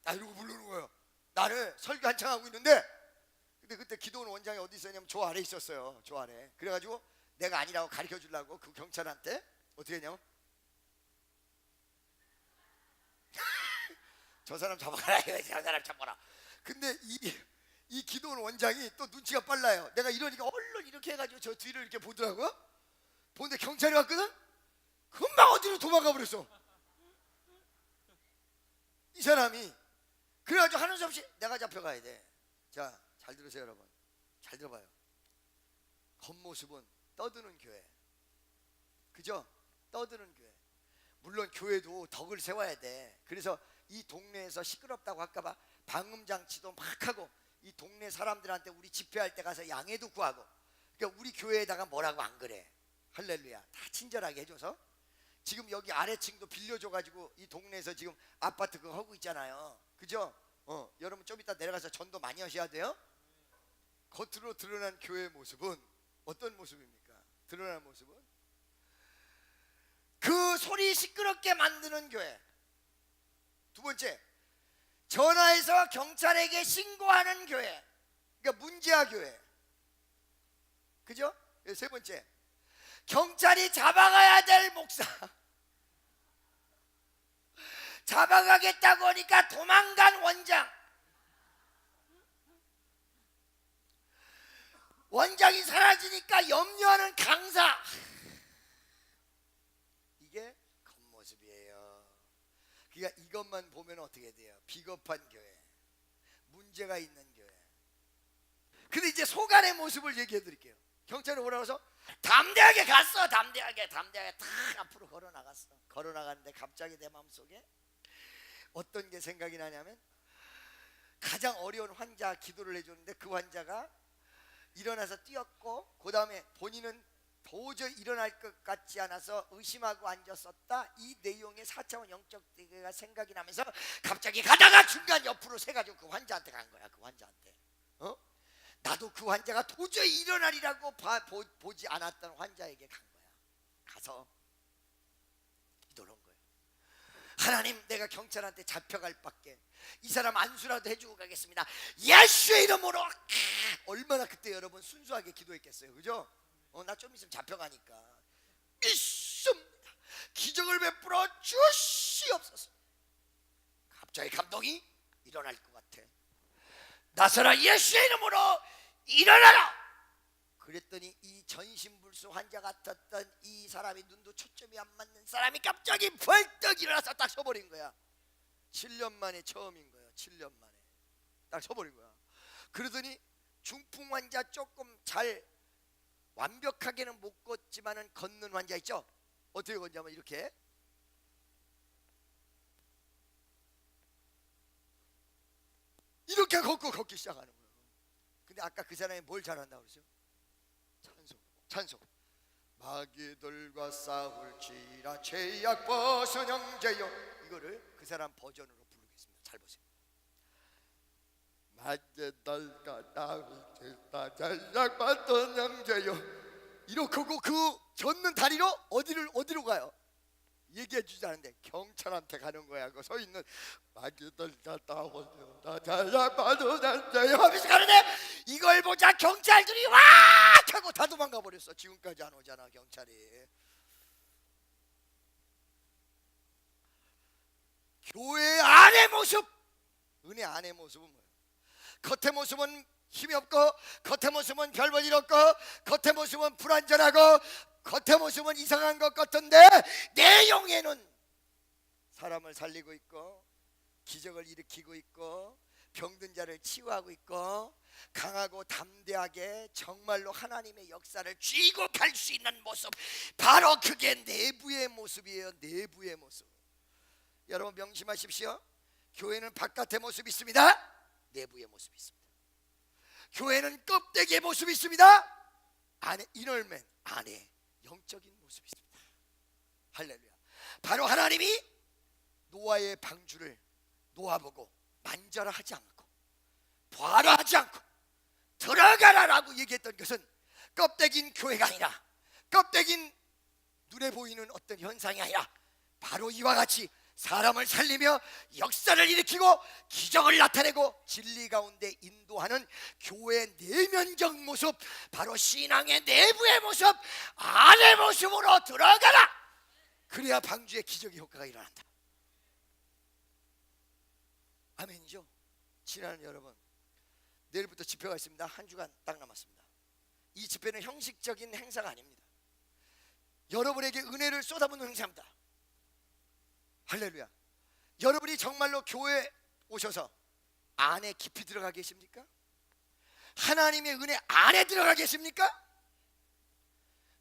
나 이러고 부르는 거예요. 나를 설교 한창 하고 있는데, 근데 그때 기도원 원장이 어디 있었냐면 저 아래 있었어요. 저 아래. 그래가지고 내가 아니라고 가르쳐 주려고 그 경찰한테 어떻게 했냐면 저 사람 잡아라. 저 사람 잡아라. 근데 이 기도원 원장이 또 눈치가 빨라요. 내가 이러니까 얼른 이렇게 해가지고 저 뒤를 이렇게 보더라고요. 보는데 경찰이 왔거든. 금방 어디로 도망가 버렸어 이 사람이. 그래가지고 하는 수 없이 내가 잡혀가야 돼. 자, 잘 들으세요 여러분. 잘 들어봐요. 겉모습은 떠드는 교회, 그죠? 떠드는 교회. 물론 교회도 덕을 세워야 돼. 그래서 이 동네에서 시끄럽다고 할까봐 방음장치도 막 하고, 이 동네 사람들한테 우리 집회할 때 가서 양해도 구하고. 그러니까 우리 교회에다가 뭐라고 안 그래. 할렐루야. 다 친절하게 해줘서. 지금 여기 아래층도 빌려줘가지고 이 동네에서 지금 아파트 그거 하고 있잖아요. 그죠? 여러분 좀 이따 내려가서 전도 많이 하셔야 돼요. 겉으로 드러난 교회의 모습은 어떤 모습입니까? 드러난 모습은 그 소리 시끄럽게 만드는 교회. 두 번째, 전화해서 경찰에게 신고하는 교회. 그러니까 문제아 교회. 그죠? 세 번째, 경찰이 잡아가야 될 목사. 잡아가겠다고 하니까 도망간 원장. 원장이 사라지니까 염려하는 강사. 이게 겉모습이에요. 그러니까 이것만 보면 어떻게 돼요? 비겁한 교회, 문제가 있는 교회. 근데 이제 속안의 모습을 얘기해 드릴게요. 경찰이 오라고 해서 담대하게 갔어. 담대하게 탁 앞으로 걸어 나갔어. 걸어 나갔는데 갑자기 내 마음속에 어떤 게 생각이 나냐면, 가장 어려운 환자 기도를 해줬는데 그 환자가 일어나서 뛰었고, 그 다음에 본인은 도저히 일어날 것 같지 않아서 의심하고 앉았었다. 이 내용의 4차원 영적 대계가 생각이 나면서 갑자기 가다가 중간 옆으로 세가지고 그 환자한테 간 거야. 그 환자한테. 나도 그 환자가 도저히 일어나리라고 보지 않았던 환자에게 간 거야. 가서 기도를 한 거야. 하나님, 내가 경찰한테 잡혀갈 밖에 이 사람 안수라도 해주고 가겠습니다. 예수의 이름으로. 얼마나 그때 여러분 순수하게 기도했겠어요. 그죠? 나 좀 있으면 잡혀가니까 믿습니다. 기적을 베풀어 주시옵소서. 갑자기 감동이 일어날 것 같아. 나서라, 예수의 이름으로 일어나라. 그랬더니 이 전신불수 환자 같았던 이 사람이, 눈도 초점이 안 맞는 사람이 갑자기 벌떡 일어나서 딱 서버린 거야. 7년 만에 처음인 거야. 7년 만에 딱 서버린 거야. 그러더니 중풍 환자, 조금 잘 완벽하게는 못 걷지만은 걷는 환자 있죠? 어떻게 걷냐면 이렇게 걷기 시작하는 거예요. 근데 아까 그 사람이 뭘 잘한다고 그러죠? 찬송. 마귀들과 싸울지라 죄악 벗은 형제여. 이거를 그 사람 버전으로 부르겠습니다. 잘 보세요. 마귀들과 싸울지라 죄악 벗은 형제여. 이렇게 하고 그 젖는 다리로 어디로 가요? 얘기해 주지 않는데 경찰한테 가는 거야. 그 서 있는 마귀들과 싸울지라 죄악 벗은 형제여 하면서 가는데, 이걸 보자 경찰들이 와 하고 다 도망가 버렸어. 지금까지 안 오잖아 경찰이. 교회 안의 모습, 은혜 안의 모습은 뭐예요? 겉의 모습은 힘이 없고, 겉의 모습은 별 볼 일 없고, 겉의 모습은 불완전하고, 겉의 모습은 이상한 것 같은데 내용에는 사람을 살리고 있고, 기적을 일으키고 있고, 병든 자를 치유하고 있고, 강하고 담대하게 정말로 하나님의 역사를 쥐고 갈 수 있는 모습, 바로 그게 내부의 모습이에요. 내부의 모습. 여러분 명심하십시오. 교회는 바깥의 모습이 있습니다. 내부의 모습이 있습니다. 교회는 껍데기의 모습이 있습니다. 안에 이너맨, 안에 영적인 모습이 있습니다. 할렐루야. 바로 하나님이 노아의 방주를 놓아보고 만져라 하지 않고, 봐라 하지 않고, 들어가라라고 얘기했던 것은 껍데기인 교회가 아니라, 껍데기인 눈에 보이는 어떤 현상이 아니라, 바로 이와 같이 사람을 살리며 역사를 일으키고 기적을 나타내고 진리 가운데 인도하는 교회의 내면적 모습, 바로 신앙의 내부의 모습, 안의 모습으로 들어가라. 그래야 방주의 기적의 효과가 일어난다. 아멘이죠. 친하는 여러분, 내일부터 집회가 있습니다. 한 주간 딱 남았습니다. 이 집회는 형식적인 행사가 아닙니다. 여러분에게 은혜를 쏟아붓는 행사입니다. 할렐루야. 여러분이 정말로 교회에 오셔서 안에 깊이 들어가 계십니까? 하나님의 은혜 안에 들어가 계십니까?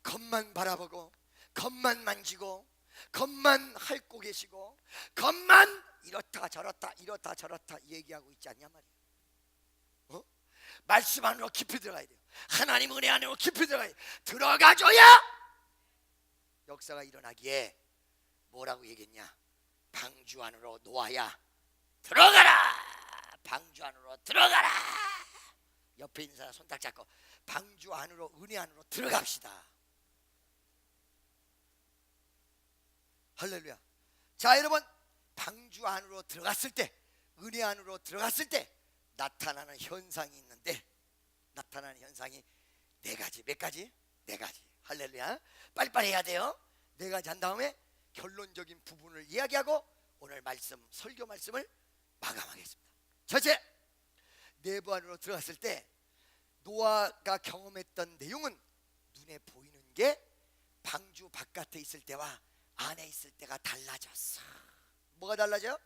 겉만 바라보고, 겉만 만지고, 겉만 핥고 계시고, 겉만 이렇다 저렇다 이렇다 저렇다 얘기하고 있지 않냐 말이야. 말씀 안으로 깊이 들어가야 돼요. 하나님 은혜 안으로 깊이 들어가야 돼요. 들어가줘야 역사가 일어나기에 뭐라고 얘기했냐? 방주 안으로 노아야 들어가라. 방주 안으로 들어가라. 옆에 있는 사람 손딱 잡고 방주 안으로, 은혜 안으로 들어갑시다. 할렐루야. 자 여러분, 방주 안으로 들어갔을 때, 은혜 안으로 들어갔을 때 나타나는 현상이 있는데, 나타나는 현상이 네 가지. 몇 가지? 네 가지. 할렐루야. 빨리빨리 해야 돼요. 네 가지 한 다음에 결론적인 부분을 이야기하고 오늘 말씀, 설교 말씀을 마감하겠습니다. 첫째, 내부 안으로 들어갔을 때 노아가 경험했던 내용은 눈에 보이는 게 방주 바깥에 있을 때와 안에 있을 때가 달라졌어. 뭐가 달라져?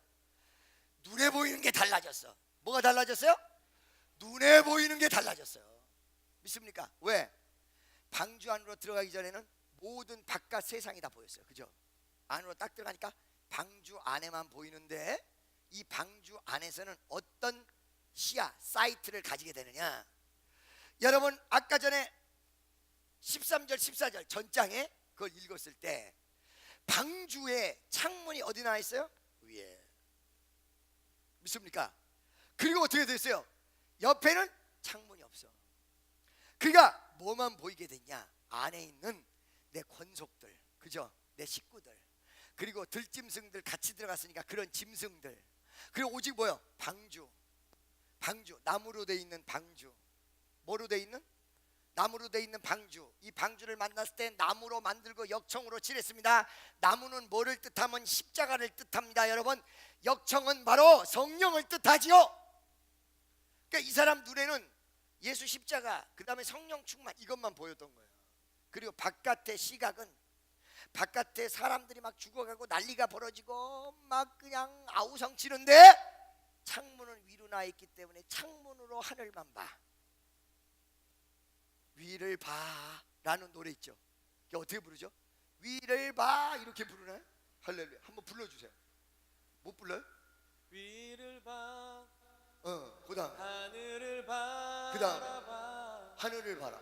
눈에 보이는 게 달라졌어. 뭐가 달라졌어요? 눈에 보이는 게 달라졌어요. 믿습니까? 왜? 방주 안으로 들어가기 전에는 모든 바깥 세상이 다 보였어요. 그죠? 안으로 딱 들어가니까 방주 안에만 보이는데, 이 방주 안에서는 어떤 시야, 사이트를 가지게 되느냐? 여러분 아까 전에 13절 14절 전장에 그걸 읽었을 때 방주에 창문이 어디 나와 있어요? 위에. 믿습니까? 그리고 어떻게 됐어요? 옆에는 창문이 없어. 그러니까 뭐만 보이게 됐냐? 안에 있는 내 권속들, 그죠? 내 식구들, 그리고 들짐승들 같이 들어갔으니까 그런 짐승들, 그리고 오직 뭐요? 방주. 방주, 나무로 돼 있는 방주. 뭐로 돼 있는? 나무로 돼 있는 방주. 이 방주를 만났을 때 나무로 만들고 역청으로 칠했습니다. 나무는 뭐를 뜻하면 십자가를 뜻합니다. 여러분, 역청은 바로 성령을 뜻하지요. 그러니까 이 사람 눈에는 예수 십자가, 그 다음에 성령 충만, 이것만 보였던 거예요. 그리고 바깥의 시각은, 바깥에 사람들이 막 죽어가고 난리가 벌어지고 막 그냥 아우성치는데, 창문은 위로 나 있기 때문에 창문으로 하늘만 봐. 위를 봐 라는 노래 있죠. 이게 어떻게 부르죠? 위를 봐 이렇게 부르나요? 할렐루야. 한번 불러주세요. 못 불러요? 위를 봐, 그 다음 하늘을 봐, 그 다음 하늘을 봐라.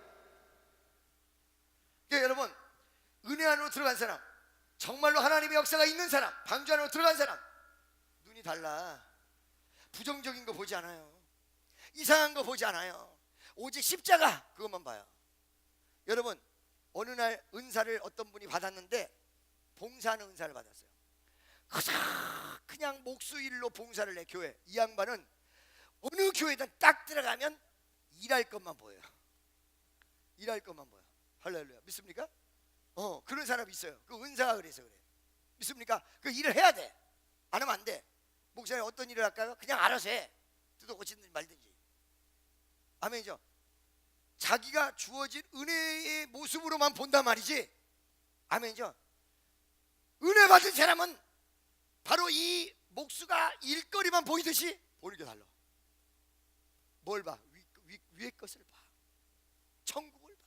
그러니까 여러분, 은혜 안으로 들어간 사람, 정말로 하나님의 역사가 있는 사람, 방주 안으로 들어간 사람, 눈이 달라. 부정적인 거 보지 않아요. 이상한 거 보지 않아요. 오직 십자가, 그것만 봐요. 여러분, 어느 날 은사를 어떤 분이 받았는데 봉사하는 은사를 받았어요. 그냥 목수일로 봉사를 해. 교회, 이 양반은 어느 교회든 딱 들어가면 일할 것만 보여요. 일할 것만 보여. 할렐루야. 믿습니까? 그런 사람이 있어요. 그 은사가 그래서 그래. 믿습니까? 그 일을 해야 돼. 안 하면 안 돼. 목사님 어떤 일을 할까요? 그냥 알아서 해. 뜯어 고치든지 말든지. 아멘이죠. 자기가 주어진 은혜의 모습으로만 본단 말이지. 아멘이죠. 은혜 받은 사람은 바로 이 목수가 일거리만 보이듯이 보는 게 달라. 뭘 봐? 위의 것을 봐. 천국을 봐.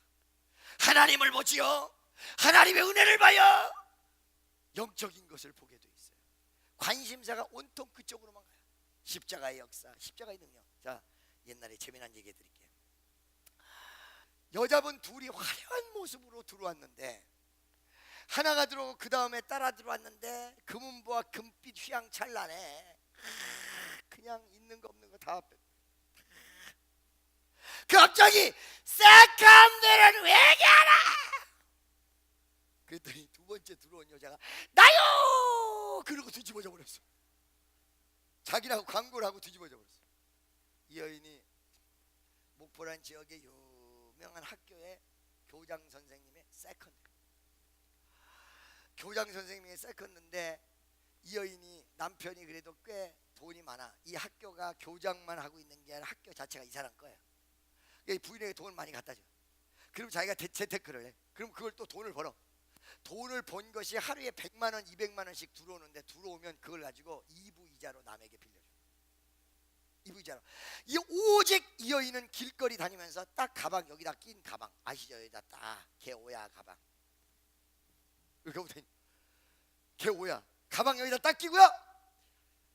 하나님을 보지요. 하나님의 은혜를 봐요. 영적인 것을 보게 돼 있어요. 관심사가 온통 그쪽으로만 가요. 십자가의 역사, 십자가의 능력. 자, 옛날에 재미난 얘기 해드릴게요. 여자분 둘이 화려한 모습으로 들어왔는데 하나가 들어오고 그 다음에 따라 들어왔는데 금은보와 금빛 휘황찬란해. 그냥 있는 거 없는 거 다 갑자기 세컨드를 회개하라. 그랬더니 두 번째 들어온 여자가 나요 그러고 뒤집어져 버렸어. 자기라고 광고를 하고 뒤집어져 버렸어. 이 여인이 목포란 지역의 유명한 학교의 교장 선생님의 세컨드. 교장 선생님의 세컨드인데 이 여인이 남편이 그래도 꽤 돈이 많아. 이 학교가 교장만 하고 있는 게 아니라 학교 자체가 이 사람 거예요. 부인에게 돈을 많이 갖다 줘. 그럼 자기가 재테크를 해. 그럼 그걸 또 돈을 벌어. 돈을 번 것이 하루에 100만 원, 200만 원씩 들어오는데 들어오면 그걸 가지고 이부이자로 남에게 빌려줘. 이부이자로. 이 오직 이 여인은 길거리 다니면서 딱 가방 여기다 낀 가방 아시죠? 여기다 딱 개오야 가방. 이렇게 개오야 가방 여기다 딱 끼고요.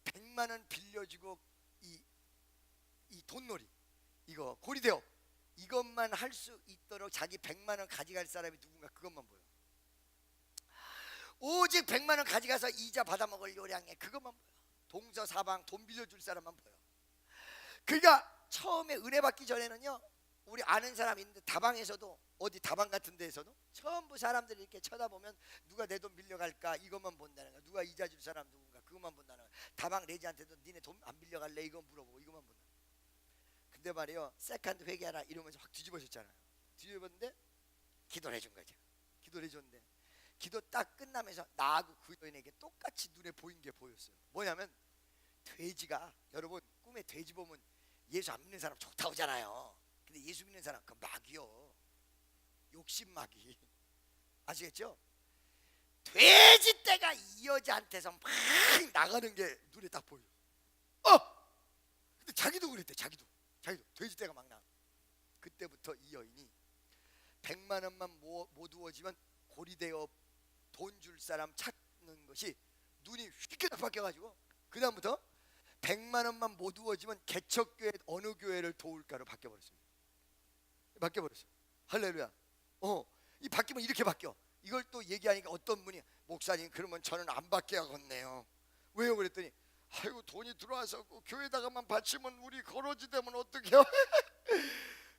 100만 원 빌려주고 이 돈놀이 이거 고리대업 이것만 할 수 있도록 자기 100만 원 가져갈 사람이 누군가 그것만 보여. 오직 100만 원 가져가서 이자 받아먹을 요량에 그것만 보여. 동서사방 돈 빌려줄 사람만 보여. 그러니까 처음에 은혜 받기 전에는요, 우리 아는 사람 있는데 다방에서도 어디 다방 같은 데에서도 전부 사람들이 이렇게 쳐다보면 누가 내 돈 빌려갈까 이것만 본다는 거야. 누가 이자 줄 사람 누군가 그것만 본다는 거야. 다방 레지한테도 니네 돈 안 빌려갈래 이거 물어보고 이것만 본다. 근데 말이요, 세컨드 회개하라 이러면서 확 뒤집어졌잖아요. 뒤집었는데 기도를 해준 거죠. 기도를 해줬는데 기도 딱 끝나면서 나하고 그 여인에게 똑같이 눈에 보인 게 보였어요. 뭐냐면 돼지가, 여러분 꿈에 돼지 보면 예수 안 믿는 사람 좋다고 하잖아요. 근데 예수 믿는 사람 그 마귀요, 욕심 마귀. 아시겠죠? 돼지 떼가 이 여자한테서 막 나가는 게 눈에 딱 보여. 근데 자기도 그랬대. 자기도 돼지 떼가 막 나. 그때부터 이 여인이 100만 원만 모두어지면 고리대업 돈 줄 사람 찾는 것이 눈이 휙 바뀌어가지고 그 다음부터 100만 원만 모두어지면 개척교회 어느 교회를 도울까로 바뀌어버렸습니다. 바뀌어버렸어요. 할렐루야. 이 바뀌면 이렇게 바뀌어. 이걸 또 얘기하니까 어떤 분이 목사님 그러면 저는 안 바뀌어야겠네요. 왜요? 그랬더니 아이고 돈이 들어와서 그 교회다가만 바치면 우리 거러지 되면 어떡해요?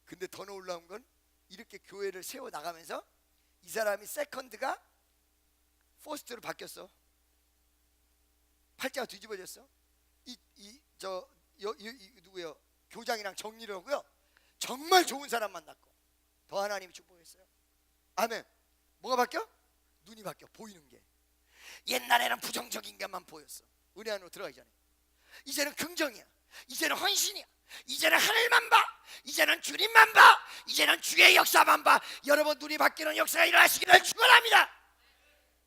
근데 더 놀라운 건 이렇게 교회를 세워 나가면서 이 사람이 세컨드가 포스트로 바뀌었어. 팔자가 뒤집어졌어. 누구요? 교장이랑 정리를 하고요. 정말 좋은 사람 만났고 더 하나님이 축복했어요. 아멘. 뭐가 바뀌어? 눈이 바뀌어. 보이는 게. 옛날에는 부정적인 것만 보였어. 은혜 안으로 들어가기 전에. 이제는 긍정이야. 이제는 헌신이야. 이제는 하늘만 봐. 이제는 주님만 봐. 이제는 주의 역사만 봐. 여러분 눈이 바뀌는 역사가 일어나시기를 축원합니다.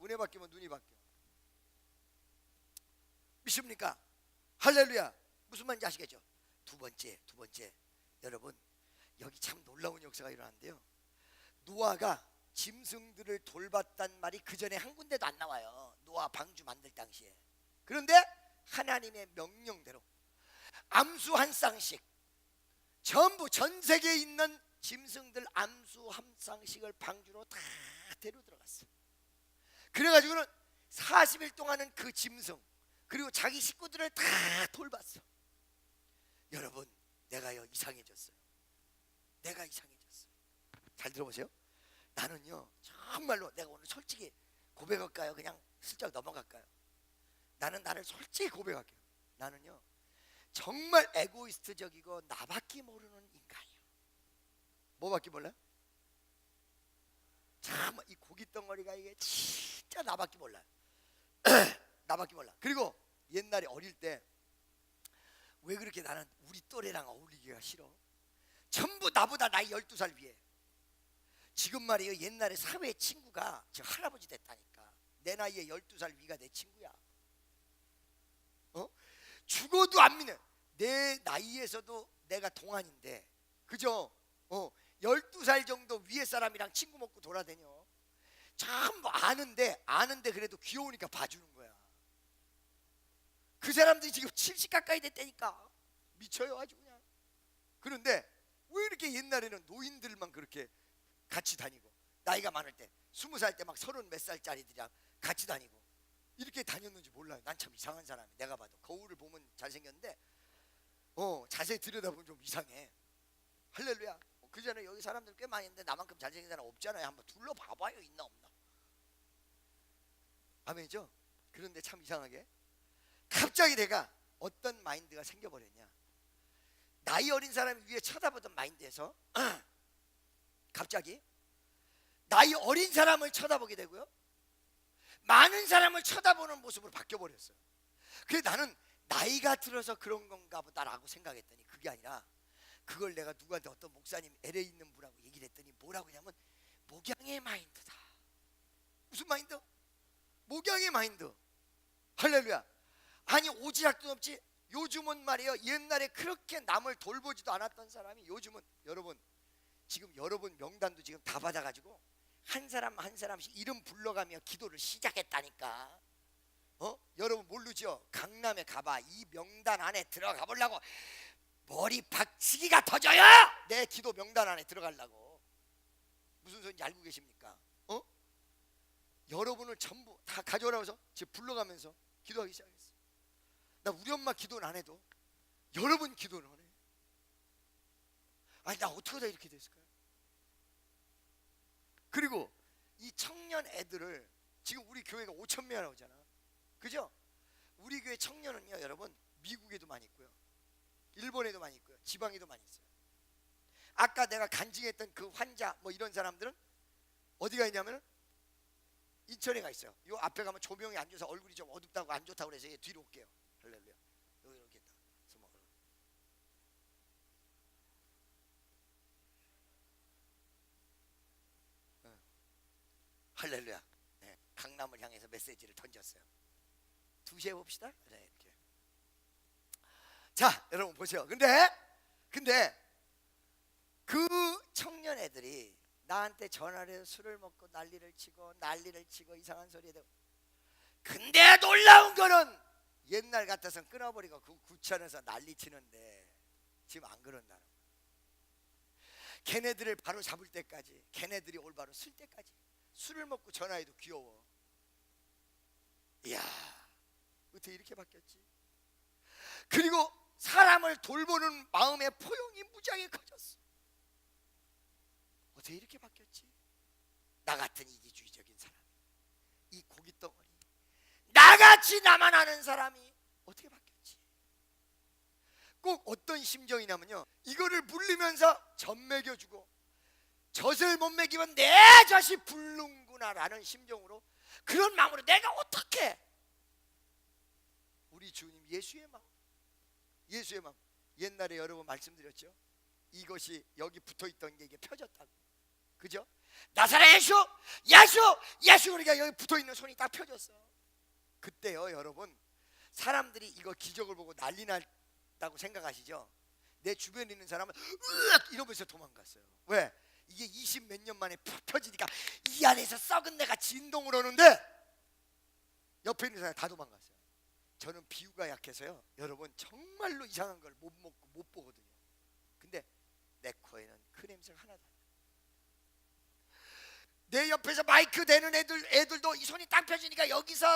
은혜 바뀌면 눈이 바뀌어. 믿습니까? 할렐루야. 무슨 말인지 아시겠죠? 두 번째 여러분 여기 참 놀라운 역사가 일어났는데요. 노아가 짐승들을 돌봤단 말이 그 전에 한 군데도 안 나와요. 노아 방주 만들 당시에. 그런데 하나님의 명령대로 암수 한 쌍씩 전부 전 세계에 있는 짐승들 암수 한 쌍씩을 방주로 다 데려 들어갔어. 그래가지고는 40일 동안은 그 짐승 그리고 자기 식구들을 다 돌봤어. 여러분 내가요 이상해졌어요. 내가 이상해졌어요. 잘 들어보세요. 나는요 정말로 내가 오늘 솔직히 고백할까요? 그냥 슬쩍 넘어갈까요? 나는 나를 솔직히 고백할게요. 나는요 정말 에고이스트적이고 나밖에 모르는 인간이에요. 뭐밖에 몰라요? 참 이 고깃덩어리가 이게 진짜 나밖에 몰라요. 나밖에 몰라. 그리고 옛날에 어릴 때 왜 그렇게 나는 우리 또래랑 어울리기가 싫어? 전부 나보다 나이 12살 위에. 지금 말이에요, 옛날에 사회 친구가 지금 할아버지 됐다니까. 내 나이에 12살 위가 내 친구야. 죽어도 안 믿는. 내 나이에서도 내가 동안인데, 그죠? 12살 정도 위에 사람이랑 친구 먹고 돌아다녀. 전부 아는데 그래도 귀여우니까 봐주는 거야. 그 사람들이 지금 70 가까이 됐다니까. 미쳐요 아주 그냥. 그런데 왜 이렇게 옛날에는 노인들만 그렇게 같이 다니고, 나이가 많을 때 20살 때 막 30 몇 살짜리들이랑 같이 다니고 이렇게 다녔는지 몰라요. 난 참 이상한 사람이. 내가 봐도 거울을 보면 잘생겼는데 자세히 들여다보면 좀 이상해. 할렐루야. 그 전에 여기 사람들 꽤 많이 있는데 나만큼 잘생긴 사람 없잖아요. 한번 둘러봐봐요. 있나 없나. 아멘이죠. 그런데 참 이상하게 갑자기 내가 어떤 마인드가 생겨버렸냐, 나이 어린 사람이 위에 쳐다보던 마인드에서 갑자기 나이 어린 사람을 쳐다보게 되고요, 많은 사람을 쳐다보는 모습으로 바뀌어버렸어요. 그래서 나는 나이가 들어서 그런 건가 보다라고 생각했더니 그게 아니라, 그걸 내가 누구한테 어떤 목사님 LA에 있는 분하고 얘기를 했더니 뭐라고 하냐면 목양의 마인드다. 무슨 마인드? 목양의 마인드. 할렐루야. 아니 오지랖도 없지. 요즘은 말이에요, 옛날에 그렇게 남을 돌보지도 않았던 사람이 요즘은, 여러분 지금 여러분 명단도 지금 다 받아가지고 한 사람 한 사람씩 이름 불러가며 기도를 시작했다니까. 여러분 모르죠? 강남에 가봐. 이 명단 안에 들어가 보려고 머리 박치기가 터져요. 내 기도 명단 안에 들어가려고. 무슨 소리인지 알고 계십니까? 여러분을 전부 다 가져오라고 해서 지금 불러가면서 기도하기 시작했어. 나 우리 엄마 기도는 안 해도 여러분 기도는 해. 아니 나 어떻게 다 이렇게 됐을까요? 그리고 이 청년 애들을 지금 우리 교회가 5,000명 나오잖아. 그죠? 우리 교회 청년은요 여러분, 미국에도 많이 있고요, 일본에도 많이 있고요, 지방에도 많이 있어요. 아까 내가 간증했던 그 환자 뭐 이런 사람들은 어디가 있냐면 인천에 가 있어요. 요 앞에 가면 조명이 안 좋아서 얼굴이 좀 어둡다고 안 좋다고 그래서 뒤로 올게요. 할렐루야. 여기 이렇게 있다. 할렐루야. 네, 강남을 향해서 메시지를 던졌어요. 2시에 봅시다. 네, 이렇게. 자, 여러분 보세요. 근데 그 청년 애들이 나한테 전화를 해서 술을 먹고 난리를 치고 이상한 소리 되고. 근데 놀라운 거는 옛날 같아서는 끊어버리고 그 구천에서 난리 치는데 지금 안 그런다는 거야. 걔네들을 바로 잡을 때까지, 걔네들이 올바로 쓸 때까지 술을 먹고 전화해도 귀여워. 이야, 어떻게 이렇게 바뀌었지? 그리고 사람을 돌보는 마음의 포용이 무지하게 커졌어. 어떻게 이렇게 바뀌었지? 나 같은 이기주의적인 사람, 이 고깃덩어리, 나같이 나만 아는 사람이 어떻게 바뀌었지? 꼭 어떤 심정이냐면요, 이거를 물리면서 젖 먹여주고 젖을 못 먹이면 내 젖이 붉는구나 라는 심정으로, 그런 마음으로 내가 어떻게, 우리 주님 예수의 마음, 예수의 마음. 옛날에 여러분 말씀드렸죠? 이것이 여기 붙어있던 게 이게 펴졌다고. 그죠? 나사렛 예수 그러니까 여기 붙어있는 손이 딱 펴졌어. 그때요 여러분, 사람들이 이거 기적을 보고 난리 났다고 생각하시죠? 내 주변에 있는 사람은 으악 이러면서 도망갔어요. 왜? 이게 20 몇 년 만에 펴지니까 이 안에서 썩은 내가 진동을 하는데 옆에 있는 사람이 다 도망갔어요. 저는 비유가 약해서요 여러분 정말로 이상한 걸 못 먹고 못 보거든요. 근데 내 코에는 그 냄새가 하나도 안 나요. 내 옆에서 마이크 대는 애들도 이 손이 딱 펴지니까 여기서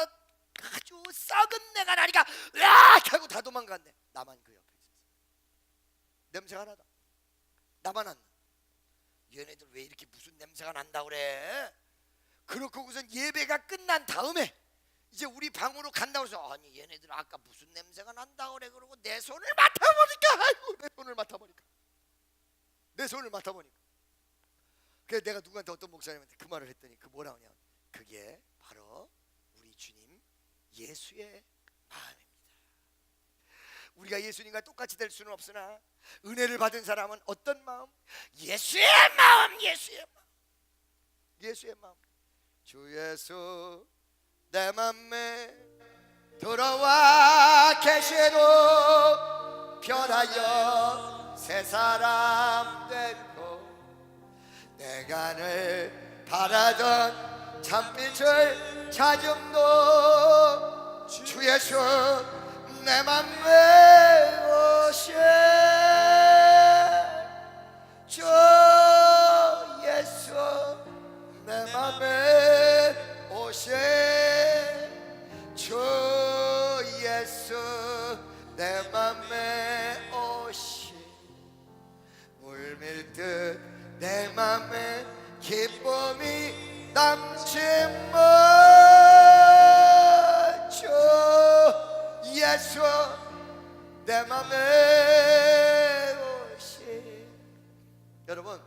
아주 썩은 내가 나니까 으악 하고 다 도망갔네. 나만 그 옆에 있었어. 냄새가 하나도 안 나. 나만 안 나. 얘네들 왜 이렇게 무슨 냄새가 난다 그래? 그렇고 우선 예배가 끝난 다음에 이제 우리 방으로 간다고 해서, 아니 얘네들 아까 무슨 냄새가 난다 그래. 그러고 내 손을 맡아보니까, 아이고 내 손을 맡아보니까 그래서 내가 누구한테 어떤 목사님한테 그 말을 했더니 그 뭐라고 하냐, 그게 바로 우리 주님 예수의 마음입니다. 우리가 예수님과 똑같이 될 수는 없으나 은혜를 받은 사람은 어떤 마음? 예수의 마음, 예수의 마음, 예수의 마음. 주 예수 내 맘에 들어와 계시로 변하여 새 사람 되고 내가 늘 바라던 참빛을 찾음도 주 예수 내 맘에 오시 주 예수 내 맘에 오시 주 예수 내 맘에 오시 물밀듯 내 맘에 기쁨이 남지만 주 예수 내 맘에 오시. 여러분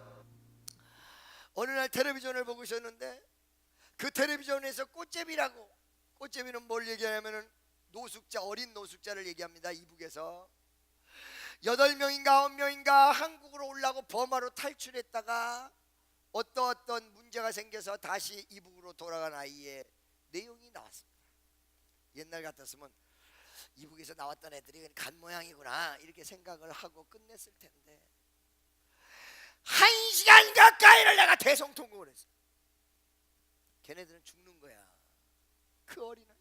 어느 날 텔레비전을 보고 있었는데 그 텔레비전에서 꽃제비라고, 꽃제비는 뭘 얘기하냐면은 노숙자, 어린 노숙자를 얘기합니다. 이북에서 8명인가 9명인가 한국으로 올라고 버마로 탈출했다가 어떤 문제가 생겨서 다시 이북으로 돌아간 아이의 내용이 나왔습니다. 옛날 같았으면 이북에서 나왔던 애들이 간 모양이구나 이렇게 생각을 하고 끝냈을 텐데 1시간 가까이를 내가 대성통곡을 했어. 걔네들은 죽는 거야. 그 어린아이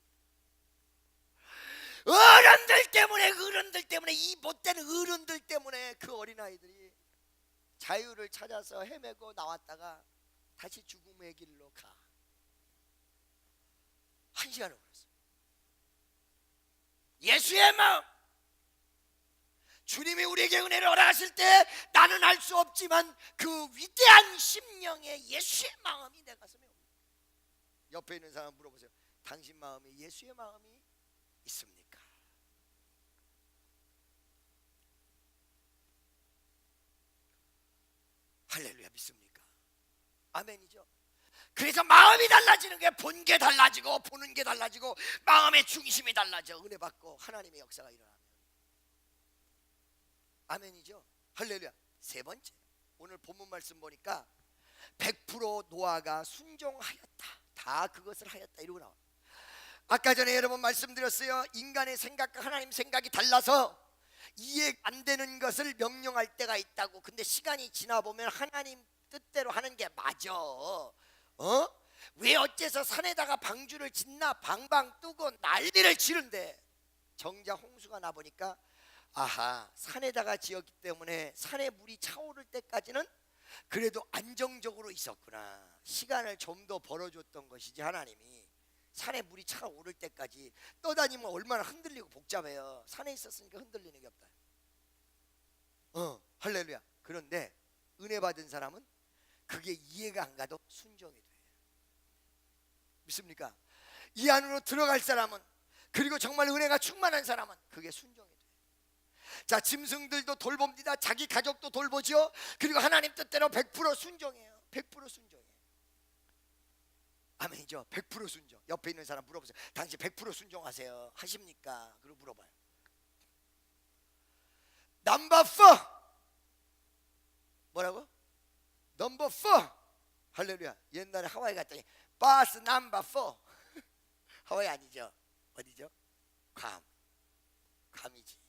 어른들 때문에 이 못된 어른들 때문에 그 어린아이들이 자유를 찾아서 헤매고 나왔다가 다시 죽음의 길로 가. 1시간을 걸었어. 예수의 마음, 주님이 우리에게 은혜를 허락하실 때 나는 알 수 없지만 그 위대한 심령의 예수의 마음이 내 가슴에 옵니다. 옆에 있는 사람 물어보세요. 당신 마음에 예수의 마음이 있습니까? 할렐루야. 믿습니까? 아멘이죠. 그래서 마음이 달라지는 게 본 게 달라지고 보는 게 달라지고 마음의 중심이 달라져. 은혜 받고 하나님의 역사가 일어나면. 아멘이죠. 할렐루야. 세 번째, 오늘 본문 말씀 보니까 100% 노아가 순종하였다. 다 그것을 하였다 이러고 나와. 아까 전에 여러분 말씀드렸어요. 인간의 생각과 하나님 생각이 달라서 이해 안 되는 것을 명령할 때가 있다고. 근데 시간이 지나 보면 하나님 뜻대로 하는 게 맞아. 왜 어째서 산에다가 방주를 짓나 방방 뜨고 난리를 치는데 정작 홍수가 나 보니까 아하, 산에다가 지었기 때문에 산에 물이 차오를 때까지는 그래도 안정적으로 있었구나. 시간을 좀 더 벌어줬던 것이지. 하나님이 산에 물이 차오를 때까지 떠다니면 얼마나 흔들리고 복잡해요. 산에 있었으니까 흔들리는 게 없다. 할렐루야. 그런데 은혜 받은 사람은 그게 이해가 안 가도 순종이 돼. 믿습니까? 이 안으로 들어갈 사람은, 그리고 정말 은혜가 충만한 사람은 그게 순종이 돼. 자, 짐승들도 돌봅니다. 자기 가족도 돌보죠. 그리고 하나님 뜻대로 100% 순종해요. 100% 순종해요. 아멘이죠. 100% 순종. 옆에 있는 사람 물어보세요. 당신 100% 순종하세요? 하십니까? 그리고 물어봐요. 넘버 4 뭐라고? 넘버 4. 할렐루야. 옛날에 하와이 갔더니 버스 넘버 4 하와이 아니죠. 어디죠? 괌이지.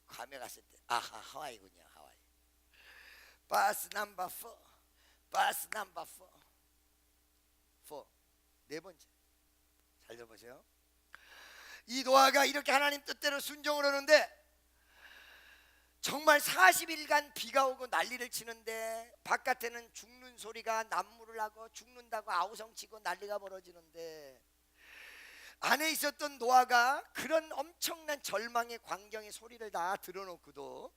괌에 갔을 때 아하, 하와이군요. 하와이. 버스 넘버 4 버스 넘버 4 네 번째. 잘 들어보세요. 이 노아가 이렇게 하나님 뜻대로 순종을 하는데 정말 40일간 비가 오고 난리를 치는데 바깥에는 죽는 소리가 난무를 하고 죽는다고 아우성치고 난리가 벌어지는데 안에 있었던 노아가 그런 엄청난 절망의 광경의 소리를 다 들어놓고도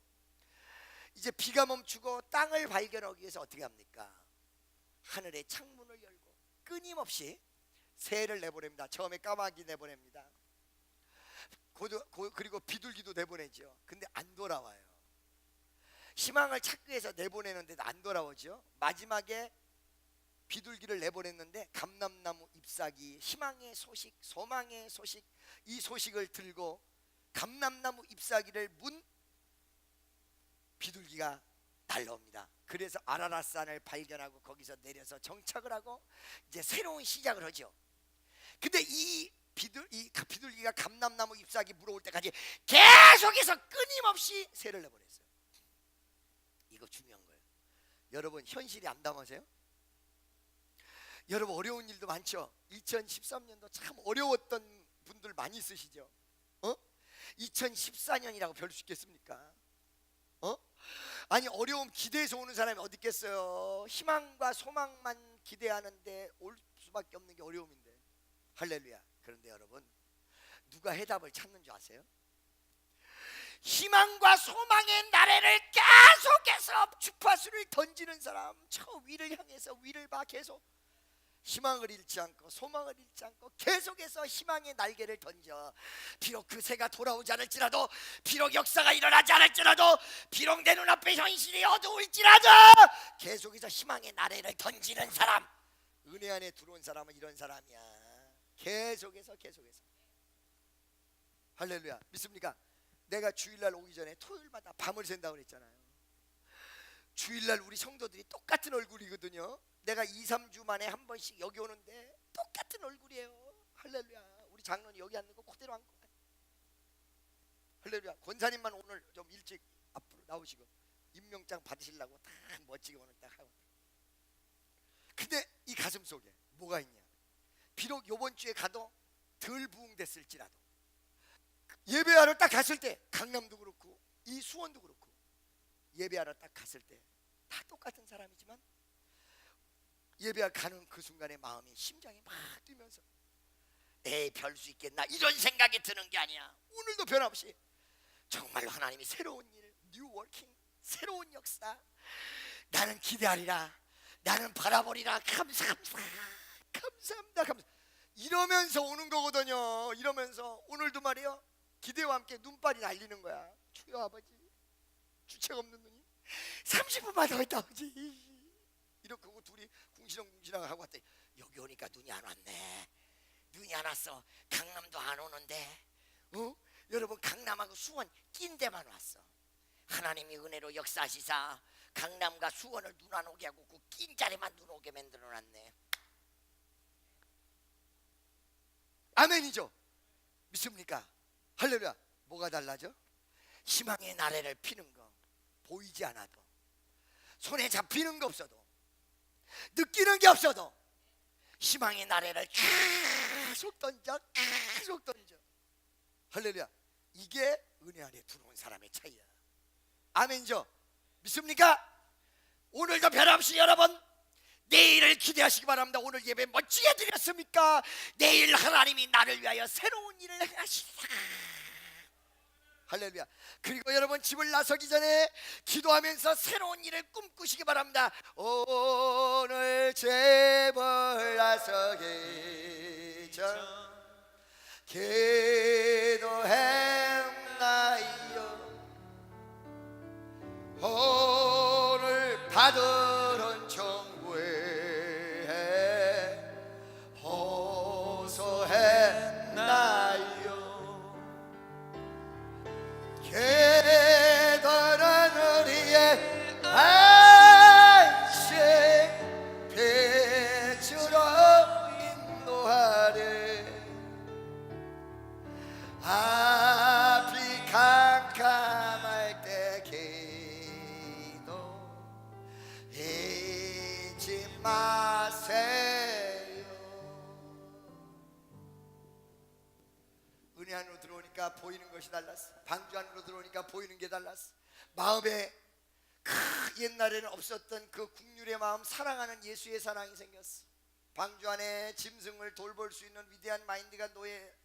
이제 비가 멈추고 땅을 발견하기 위해서 어떻게 합니까? 하늘의 창문을 열고 끊임없이 새를 내보냅니다. 처음에 까마귀 내보냅니다. 그리고 비둘기도 내보내죠. 근데 안 돌아와요. 희망을 찾기 위해서 내보내는데도 안 돌아오죠. 마지막에 비둘기를 내보냈는데 감람나무 잎사귀, 희망의 소식, 소망의 소식, 이 소식을 들고 감람나무 잎사귀를 문 비둘기가 날라옵니다. 그래서 아라랏산을 발견하고 거기서 내려서 정착을 하고 이제 새로운 시작을 하죠. 근데 이 비둘기가 감람나무 잎사귀 물어올 때까지 계속해서 끊임없이 새를 내보냈어요. 이거 중요한 거예요. 여러분 현실이 안 담아세요? 여러분 어려운 일도 많죠. 2013년도 참 어려웠던 분들 많이 있으시죠. 2014년이라고 별 수 있겠습니까? 아니 어려움 기대해서 오는 사람이 어디 있겠어요. 희망과 소망만 기대하는데 올 수밖에 없는 게 어려움인데. 할렐루야. 그런데 여러분 누가 해답을 찾는 줄 아세요? 희망과 소망의 나래를 계속해서 주파수를 던지는 사람, 저 위를 향해서 위를 봐 계속 희망을 잃지 않고 소망을 잃지 않고 계속해서 희망의 날개를 던져. 비록 그 새가 돌아오지 않을지라도, 비록 역사가 일어나지 않을지라도, 비록 내 눈앞에 현실이 어두울지라도 계속해서 희망의 나래를 던지는 사람, 은혜 안에 들어온 사람은 이런 사람이야. 계속해서 할렐루야. 믿습니까? 내가 주일날 오기 전에 토요일마다 밤을 샌다고 그랬잖아요. 주일날 우리 성도들이 똑같은 얼굴이거든요. 내가 2-3주 만에 한 번씩 여기 오는데 똑같은 얼굴이에요. 할렐루야. 우리 장로님 여기 앉는 거 그대로 앉고, 할렐루야. 권사님만 오늘 좀 일찍 앞으로 나오시고 임명장 받으시려고 다 멋지게 오늘 딱 하고. 근데 이 가슴 속에 뭐가 있냐? 비록 요번 주에 가도 덜 부흥됐을지라도 예배하러 딱 갔을 때 강남도 그렇고 이 수원도 그렇고 예배하러 딱 갔을 때 다 똑같은 사람이지만 예배하러 가는 그 순간에 마음이 심장이 막 뛰면서 에이 별 수 있겠나 이런 생각이 드는 게 아니야. 오늘도 변함없이 정말로 하나님이 새로운 일, 뉴 워킹, 새로운 역사, 나는 기대하리라, 나는 바라보리라, 감사합니다 이러면서 오는 거거든요. 이러면서 오늘도 말이요 기대와 함께 눈발이 날리는 거야. 주여 아버지, 주책 없는 눈이 30분만 더 있다 아버지 이렇게 하고 둘이 궁시렁궁시렁 하고 왔더니 여기 오니까 눈이 안 왔네. 눈이 안 왔어. 강남도 안 오는데 여러분 강남하고 수원 낀 데만 왔어. 하나님이 은혜로 역사하시사 강남과 수원을 눈 안 오게 하고 그 낀 자리만 눈 오게 만들어놨네. 아멘이죠. 믿습니까? 할렐루야. 뭐가 달라져? 희망의 나래를 피는 거, 보이지 않아도, 손에 잡히는 거 없어도, 느끼는 게 없어도 희망의 나래를 계속 던져. 할렐루야. 이게 은혜 안에 들어온 사람의 차이야. 아멘이죠. 믿습니까? 오늘도 변함없이 여러분 내일을 기대하시기 바랍니다. 오늘 예배 멋지게 드렸습니까? 내일 하나님이 나를 위하여 새로운 일을 행하시리라. 할렐루야. 그리고 여러분 집을 나서기 전에 기도하면서 새로운 일을 꿈꾸시기 바랍니다. 오늘 집을 나서기 전 기도했나이요. 오늘 받으러 정부에 호소했나이요. 깨달은 우리의 안식 빛으로 인도하래. 앞이 캄캄할 때 기도 잊지 마세요. 은혜 안으로 들어오니까 보이는 것이 달랐어. 방주 안으로 들어오니까 보이는 게 달랐어. 마음에 옛날에는 없었던 그 국률의 마음, 사랑하는 예수의 사랑이 생겼어. 방주 안에 짐승을 돌볼 수 있는 위대한 마인드가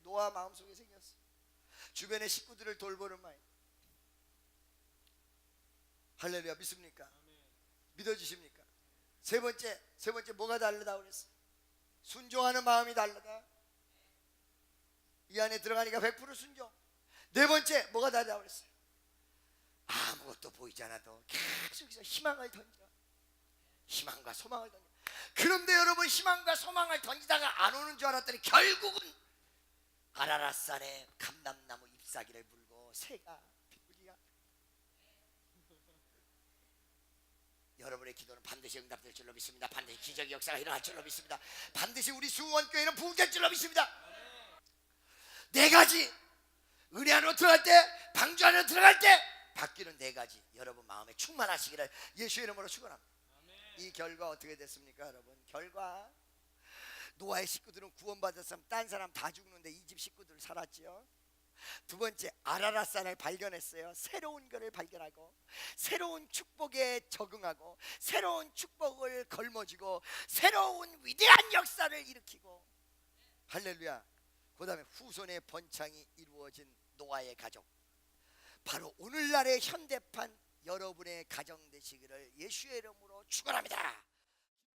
노아 마음속에 생겼어. 주변의 식구들을 돌보는 마인드. 할렐루야. 믿습니까? 믿어주십니까? 세 번째 뭐가 다르다 그랬어? 순종하는 마음이 다르다. 이 안에 들어가니까 100% 순종. 네 번째 뭐가 다르다 그랬어요? 아무것도 보이지 않아도 계속해서 희망을 던져. 희망과 소망을 던져. 그런데 여러분 희망과 소망을 던지다가 안 오는 줄 알았더니 결국은 아라랏산에 감람나무 잎사귀를 물고 새가 우리가 여러분의 기도는 반드시 응답될 줄로 믿습니다. 반드시 기적의 역사가 일어날 줄로 믿습니다. 반드시 우리 수원교회는 부흥될 줄로 믿습니다. 네 가지 은혜 안으로 들어갈 때, 방주 안으로 들어갈 때 바뀌는 네 가지 여러분 마음에 충만하시기를 예수의 이름으로 축원합니다. 이 결과 어떻게 됐습니까, 여러분? 결과 노아의 식구들은 구원받았으면 딴 사람 다 죽는데 이 집 식구들 살았지요. 두 번째, 아라랏산을 발견했어요. 새로운 것을 발견하고 새로운 축복에 적응하고 새로운 축복을 걸머쥐고 새로운 위대한 역사를 일으키고 할렐루야. 그 다음에 후손의 번창이 이루어진 노아의 가족, 바로 오늘날의 현대판 여러분의 가정 되시기를 예수의 이름으로 축원합니다.